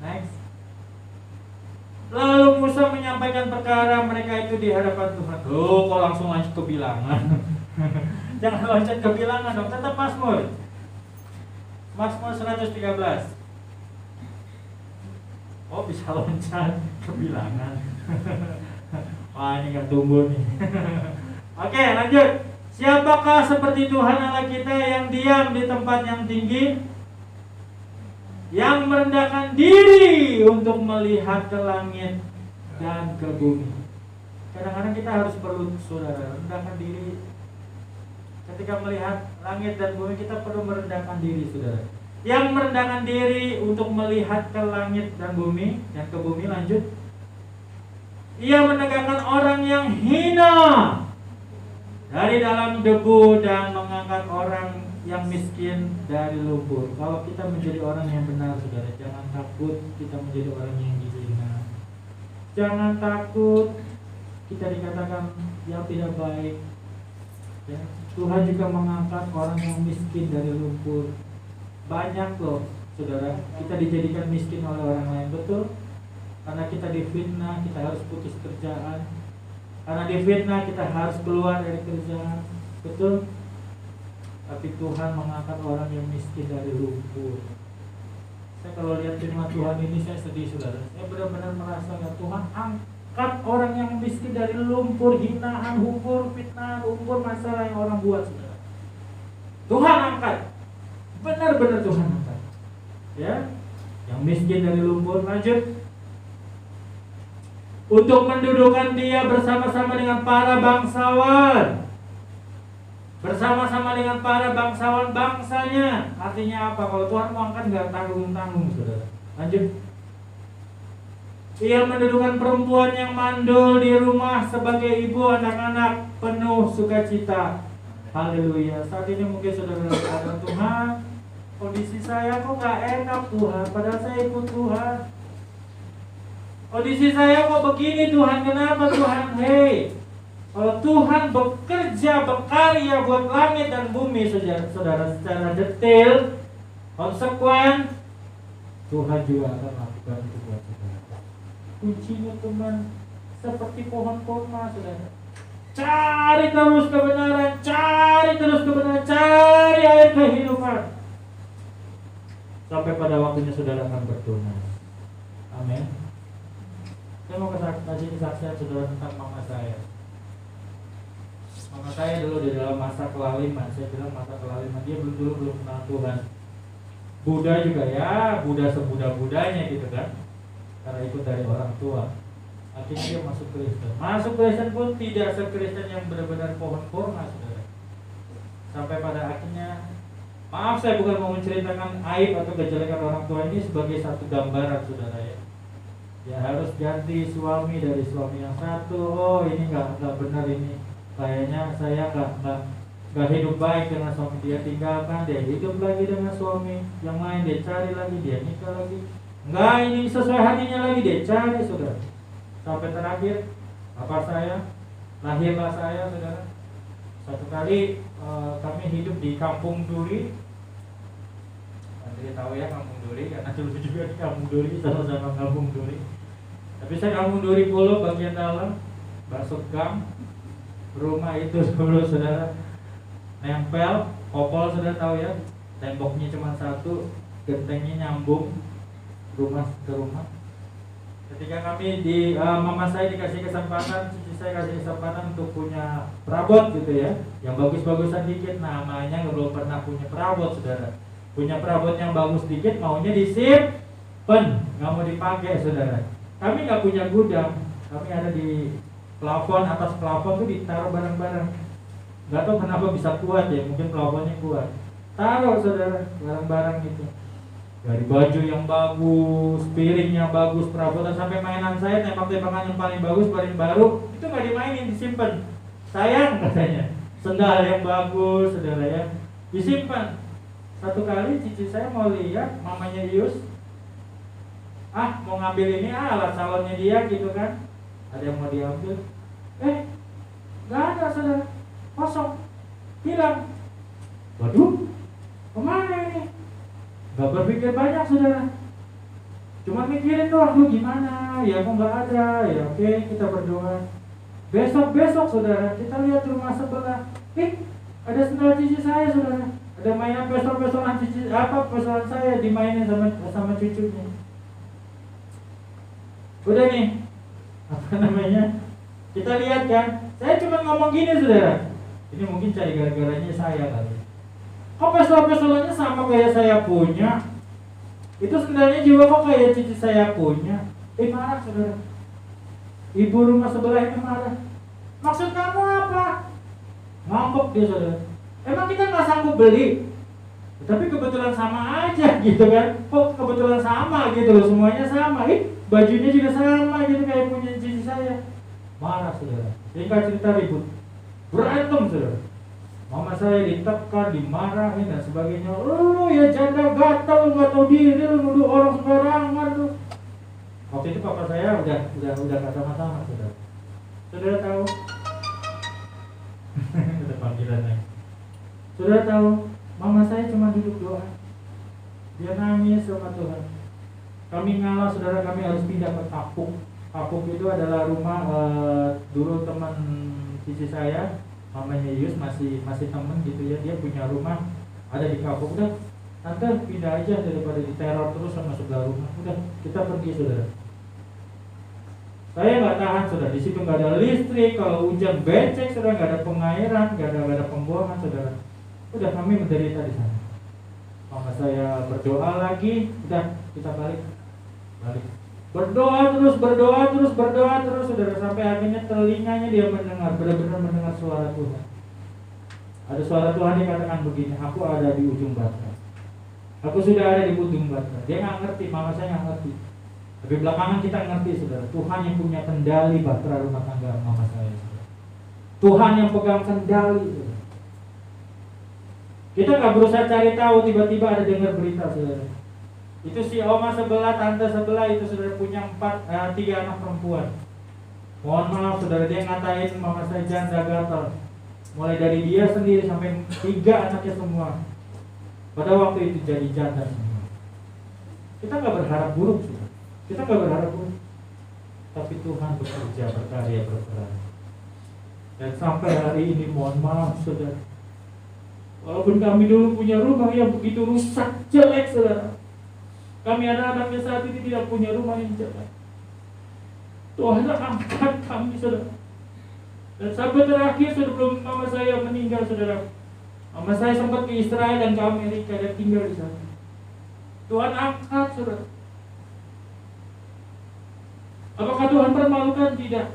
Next. Lalu Musa menyampaikan perkara mereka itu di hadapan Tuhan. Kok langsung lanjut ke bilangan? Jangan loncat ke bilangan dong, tetap Mazmur. Mazmur 113. Oh, bisa loncat ke bilangan. Wah, ini gak tumbuh nih. Oke, lanjut. Siapakah seperti Tuhan Allah kita yang diam di tempat yang tinggi, yang merendahkan diri untuk melihat ke langit dan ke bumi. Kadang-kadang kita harus perlu, saudara, rendahkan diri. Ketika melihat langit dan bumi, kita perlu merendahkan diri, saudara. Yang merendahkan diri untuk melihat ke langit dan bumi dan ke bumi. Lanjut. Ia menegakkan orang yang hina dari dalam debu dan mengangkat orang yang miskin dari lumpur. Kalau kita menjadi orang yang benar, saudara, jangan takut kita menjadi orang yang dihina. Jangan takut kita dikatakan yang tidak baik. Ya, Tuhan juga mengangkat orang yang miskin dari lumpur. Banyak loh, saudara, kita dijadikan miskin oleh orang lain, betul? Karena kita difitnah, kita harus putus kerjaan. Karena difitnah, kita harus keluar dari kerjaan, betul? Tapi Tuhan mengangkat orang yang miskin dari lumpur. Saya kalau lihat firman Tuhan ini, saya sedih, saudara. Saya benar-benar merasa ya, Tuhan angkat orang yang miskin dari lumpur, hinaan, hukum, fitnah, lumpur, masalah yang orang buat, saudara. Tuhan angkat, benar-benar Tuhan angkat. Ya, yang miskin dari lumpur. Lanjut. Untuk mendudukkan dia bersama-sama dengan para bangsawan. Bersama-sama dengan para bangsawan bangsanya. Artinya apa? Kalau Tuhan mau angkat nggak tanggung-tanggung, saudara. Lanjut. Ia mendudukkan perempuan yang mandul di rumah sebagai ibu anak-anak penuh sukacita. Haleluya. Saat ini mungkin saudara berkata, Tuhan, kondisi saya kok nggak enak Tuhan, padahal saya ikut Tuhan. Kondisi saya kok begini Tuhan, kenapa Tuhan? Hei, kalau Tuhan bekerja, berkarya buat langit dan bumi, saudara, secara detail, konsekuen, Tuhan juga akan lakukan itu buat saudara. Kuncinya teman, seperti pohon kurma, saudara. Cari terus kebenaran, cari air kehidupan. Sampai pada waktunya saudara akan bertunas. Amin. Saya mau kasih kesaksian saudara tentang mama saya. Mama saya dulu di dalam masa kelaliman, saya bilang masa kelaliman, dia belum kenal Tuhan. Buddha juga ya, Buddha sebuddha-buddhanya gitu kan, karena ikut dari orang tua. Akhirnya dia masuk Kristen. Masuk Kristen pun tidak se-Kristen yang benar-benar pohon kurma, saudara. Sampai pada akhirnya, maaf saya bukan mau menceritakan aib atau kejelekan orang tua ini sebagai satu gambaran, saudara ya. Ya harus ganti suami dari suami yang satu. Oh ini nggak benar ini. Kayaknya saya nggak hidup baik dengan suami, dia tinggalkan, dia hidup lagi dengan suami yang lain, dia cari lagi, dia nikah lagi. Nggak ini sesuai hatinya lagi, dia cari, saudara. Sampai terakhir, lahirlah saya, saudara. Satu kali kami hidup di Kampung Duri. Anda tahu ya Kampung Duri, karena dulu juga di Kampung Duri, sama-sama Kampung Duri. Tapi saya Kampung Duri Pulau bagian dalam, masuk gang. Rumah itu dulu saudara nempel, kopol, saudara tahu ya. Temboknya cuma satu, gentengnya nyambung rumah ke rumah. Ketika kami mama saya dikasih kesempatan, cucu saya kasih kesempatan untuk punya perabot gitu ya, yang bagus-bagusan dikit, namanya belum pernah punya perabot, saudara. Punya perabot yang bagus dikit, maunya disimpen, nggak mau dipakai, saudara. Kami nggak punya gudang, kami ada di plafon, atas plafon tuh ditaruh barang-barang. Nggak tahu kenapa bisa kuat ya, mungkin plafonnya kuat. Taruh, saudara, barang-barang gitu. Dari baju yang bagus, piring yang bagus, perabotan, sampai mainan saya, tembak-tembakan yang paling bagus, paling baru, itu nggak dimainin, disimpan. Sayang katanya. Sendal yang bagus, saudara ya, disimpan. Satu kali cici saya mau lihat mamanya Ius, mau ngambil ini, alat salonnya dia gitu kan, ada yang mau diambil, nggak ada, saudara, kosong, hilang. Waduh, kemana ini? Gak berpikir banyak, saudara, cuma mikirin doang, gimana ya, kok nggak ada ya. Oke, kita berdoa. Besok saudara, kita lihat rumah sebelah, ada sendal cici saya, saudara, ada mainan pistol-pistolan cici, pistolan saya dimainin sama cucunya. Udah nih, kita lihat kan, saya cuma ngomong gini, saudara, ini mungkin cari gara-garanya saya kali. Kok pistol-pistolannya sama kayak saya punya? Itu sendalnya juga kok kayak cici saya punya? Marah, saudara. Ibu rumah sebelah itu marah. Maksud kamu apa? Ngambek dia, saudara. Emang kita nggak sanggup beli? Tapi kebetulan sama aja gitu kan. Kok kebetulan sama gitu loh, semuanya sama. Bajunya juga sama gitu kayak punya cici saya. Marah, saudara. Singkat cerita ribut. berantem saudara. Mama saya ditekan, dimarahin dan sebagainya. Lu ya janda gatal, lu nggak tahu diri, lu nuduh orang sembarangan lu. Waktu itu papa saya udah kacamata saudara. Saudara tahu? Ada panggilannya. Saudara tahu? Mama saya cuma duduk doa. Dia nangis sama Tuhan. Kami ngalah, saudara, kami harus pindah ke Kapuk. Kapuk itu adalah rumah dulu teman cici saya. Mamanya Yus masih temen gitu ya, dia punya rumah ada di Kapuk. Udah, tante pindah aja daripada diteror terus sama sebelah rumah. Udah, kita pergi saudara. Saya nggak tahan saudara, di situ nggak ada listrik, kalau hujan becek saudara, nggak ada pengairan, nggak ada pembuangan saudara. Udah, kami menderita di sana. Mama saya berdoa lagi, udah kita balik. Berdoa terus saudara, sampai akhirnya telinganya dia mendengar, benar-benar mendengar suara Tuhan. Ada suara Tuhan yang katakan begini, aku ada di ujung batu. Aku sudah ada di ujung batu. Dia nggak ngerti, mama saya nggak ngerti. Tapi belakangan kita ngerti saudara, Tuhan yang punya kendali bahtera rumah tangga mama saya. Saudara. Tuhan yang pegang kendali. Saudara. Kita nggak berusaha cari tahu, tiba-tiba ada dengar berita saudara. Itu si oma sebelah, tante sebelah itu saudara punya 3 anak perempuan. Mohon maaf saudara, dia ngatain mama saya janda gatal. Mulai dari dia sendiri sampai 3 anaknya semua. Pada waktu itu jadi janda semua. Kita nggak berharap buruk saudara. Kita nggak berharap buruk. Tapi Tuhan bekerja, berkarya, berperan. Dan sampai hari ini mohon maaf saudara. Walaupun kami dulu punya rumah yang begitu rusak, jelek saudara. Kami anak-anaknya saat ini tidak punya rumah yang jelek. Tuhan angkat kami saudara. Dan sampai terakhir sebelum mama saya meninggal saudara, mama saya sempat ke Israel dan ke Amerika dan tinggal di sana. Tuhan angkat saudara. Apakah Tuhan permalukan? Tidak.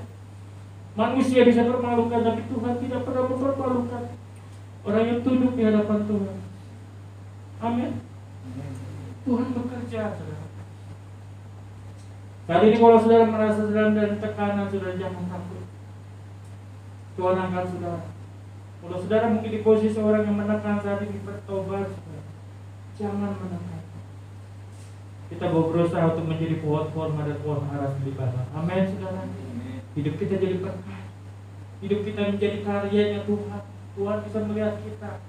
Manusia bisa permalukan, tapi Tuhan tidak pernah mempermalukan orang yang tunduk di hadapan Tuhan. Amin. Tuhan bekerja saudara. Saat ini kalau saudara merasa sedang dan tekanan, saudara jangan takut. Tuhan angkat saudara. Kalau saudara mungkin di posisi orang yang menekan saat ini, bertobat saudara. Jangan menekan. Kita berusaha untuk menjadi pohon kurma dan pohon ara di Libanon. Amin saudara. Hidup kita jadi berkah. Hidup kita menjadi karyanya Tuhan. Tuhan bisa melihat kita.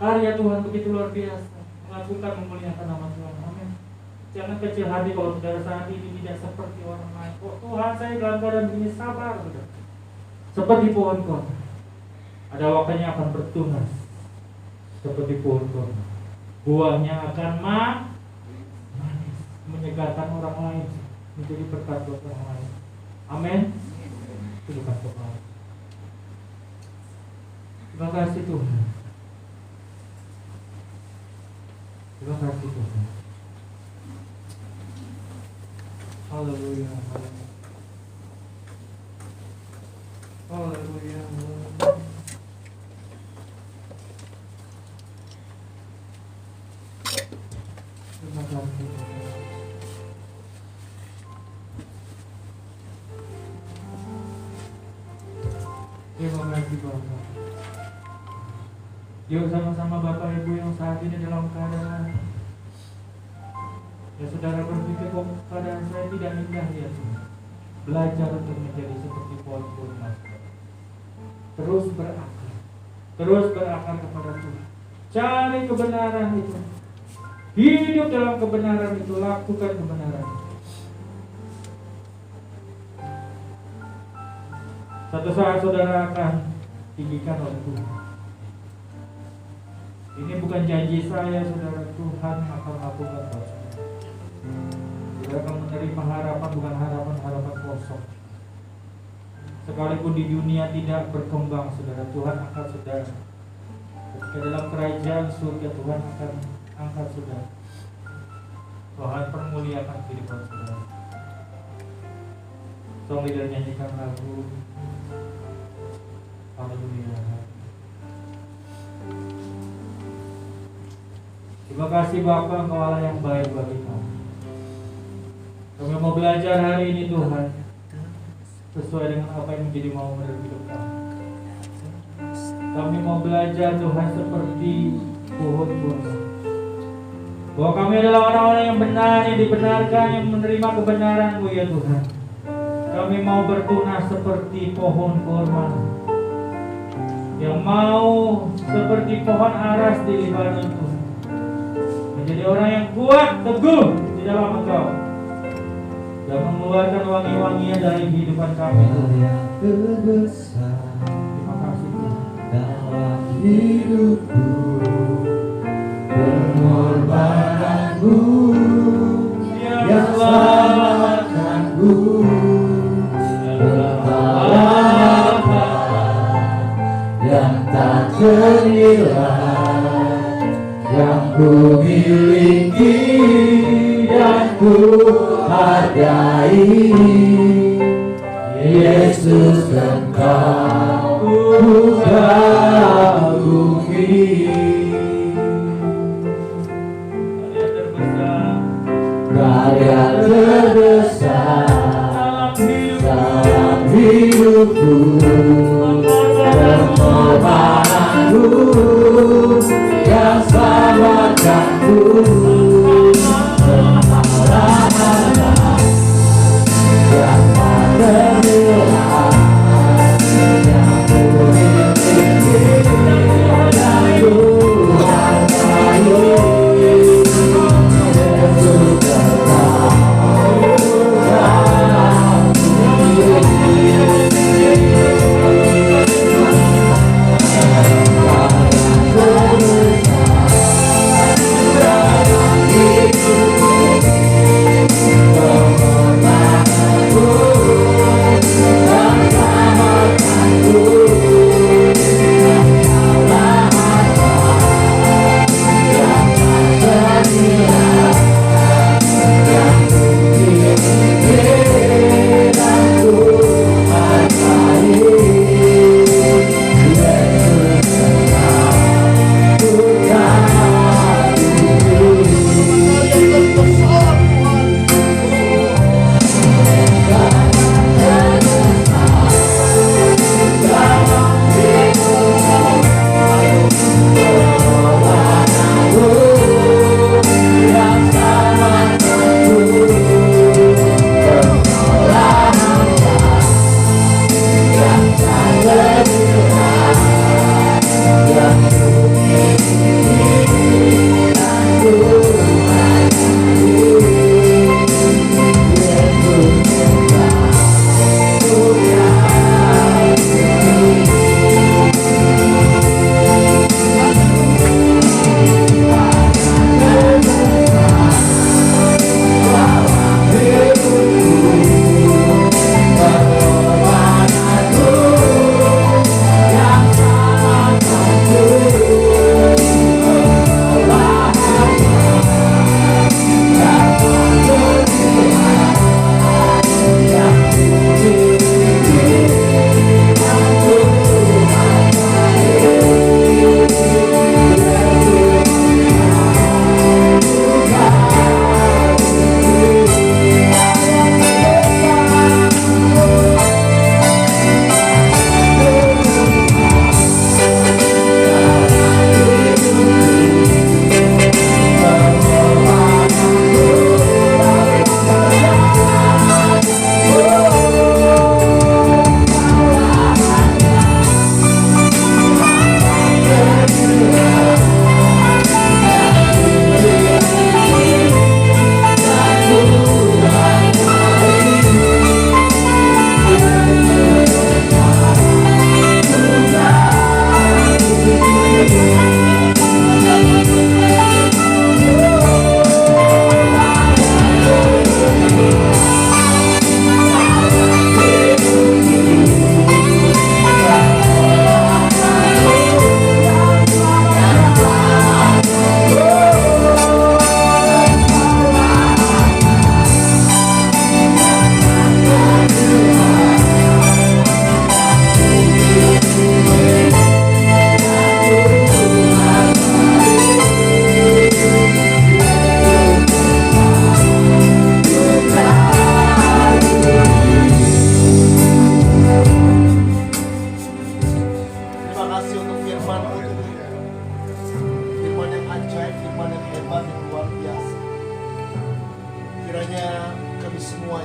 Karya Tuhan begitu luar biasa. Mengagungkan, memuliakan nama Tuhan. Amin. Jangan kecil hati kalau saudara saat ini tidak seperti orang lain. Oh Tuhan, saya dalam keadaan ini sabar saudara. Seperti pohon kurma. Ada waktunya akan bertunas. Seperti pohon kurma. Buahnya akan manis, menyegarkan orang lain, menjadi berkat buat orang lain. Amin. Itu bukan kepala. Terima kasih Tuhan. Terima kasih Tuhan. Haleluya. Haleluya. Terima kasih Tuhan. Terima kasih Bapak. Yuk sama-sama Bapak Ibu yang saat ini dalam keadaan ya saudara berpikir kok keadaan saya tidak indah ya Tuhan. Belajar untuk menjadi seperti pohon kurma. Terus berakar kepada Tuhan. Cari kebenaran itu. Hidup dalam kebenaran itu, lakukan kebenaran. Satu saat saudara akan tinggikan oleh Tuhan. Ini bukan janji saya, saudara. Tuhan akan lakukan buat saudara. Saudara akan menerima harapan, bukan harapan kosong. Sekalipun di dunia tidak berkembang, saudara, Tuhan angkat saudara. Ketika dalam kerajaan surga, Tuhan akan angkat saudara. Tuhan permuliakan kehidupan saudara. Tolong leader nyanyikan lagu. Haleluya. Terima kasih Bapa, Engkau Allah yang baik bagi kami. Kami mau belajar hari ini Tuhan, sesuai dengan apa yang menjadi mau dalam hidup kami. Kami mau belajar Tuhan seperti pohon kurma. Bahwa kami adalah orang-orang yang benar, yang dibenarkan, yang menerima kebenaran-Mu ya Tuhan. Kami mau bertunas seperti pohon kurma, yang mau seperti pohon aras di Libanon Tuhan, menjadi orang yang kuat, teguh di dalam Engkau, dan mengeluarkan wangi-wangian dari kehidupan kami Tuhan. Terima kasih Tuhan. Dalam hidupku, pengorbananmu yang selamatkanku, yang tak ternilai, yang ku miliki, yang ku hargai. Yesus, Engkau ku kagumi. Karya terbesar dalam hidupku, pengorbananmu yang selamatkanku, pengalaman yang tak ternilai, yang ku miliki,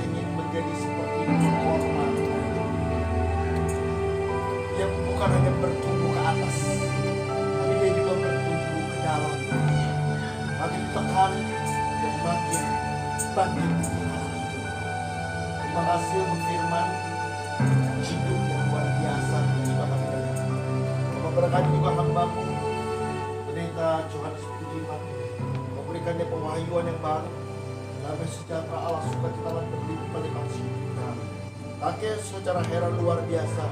ingin menjadi seperti korma. Dia bukan hanya bertumbuh ke atas, tapi dia juga bertumbuh ke dalam. Makin tekan dan makin bangkit. Terima kasih untuk firman hidup yang luar biasa di kami dengar. Bapak berkati juga hamba-Mu, Pendeta Johannes Budiman, memberikannya pewahyuan yang baru. Damai sejahtera Allah sukacita dan berlimpah pada bangsa kita. Pakai secara heran luar biasa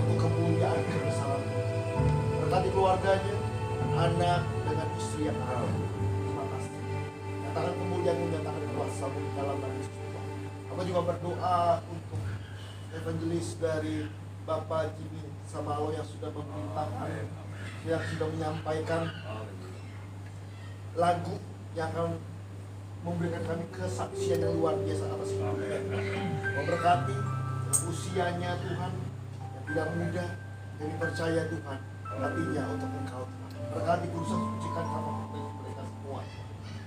untuk kemuliaan kebesaran. Berkati keluarganya, anak dengan istri yang ada. Terima kasih. Nyatakan kemuliaan-Mu, nyatakan kuasa-Mu di dalam nama Yesus. Aku juga berdoa untuk evangelis dari Bapak Jimmy Samalo yang sudah memerintahkan, yang sudah menyampaikan lagu yang akan memberikan kami kesaksian yang luar biasa atas kami. Memberkati usianya Tuhan yang tidak muda, yang percaya Tuhan hatinya untuk Engkau Tuhan. Berkati berusaha sucikan kami mereka semua.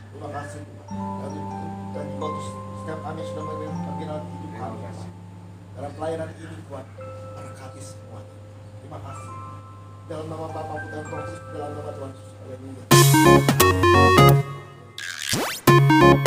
Terima kasih Tuhan. Dan juga untuk setiap kami yang sudah mengenal hidup kami Tuhan. Dalam pelayanan ini Tuhan, berkati semua. Terima kasih. Dalam nama Bapa, Putra, dan Roh Kudus, dalam nama Tuhan Yesus. Haleluya.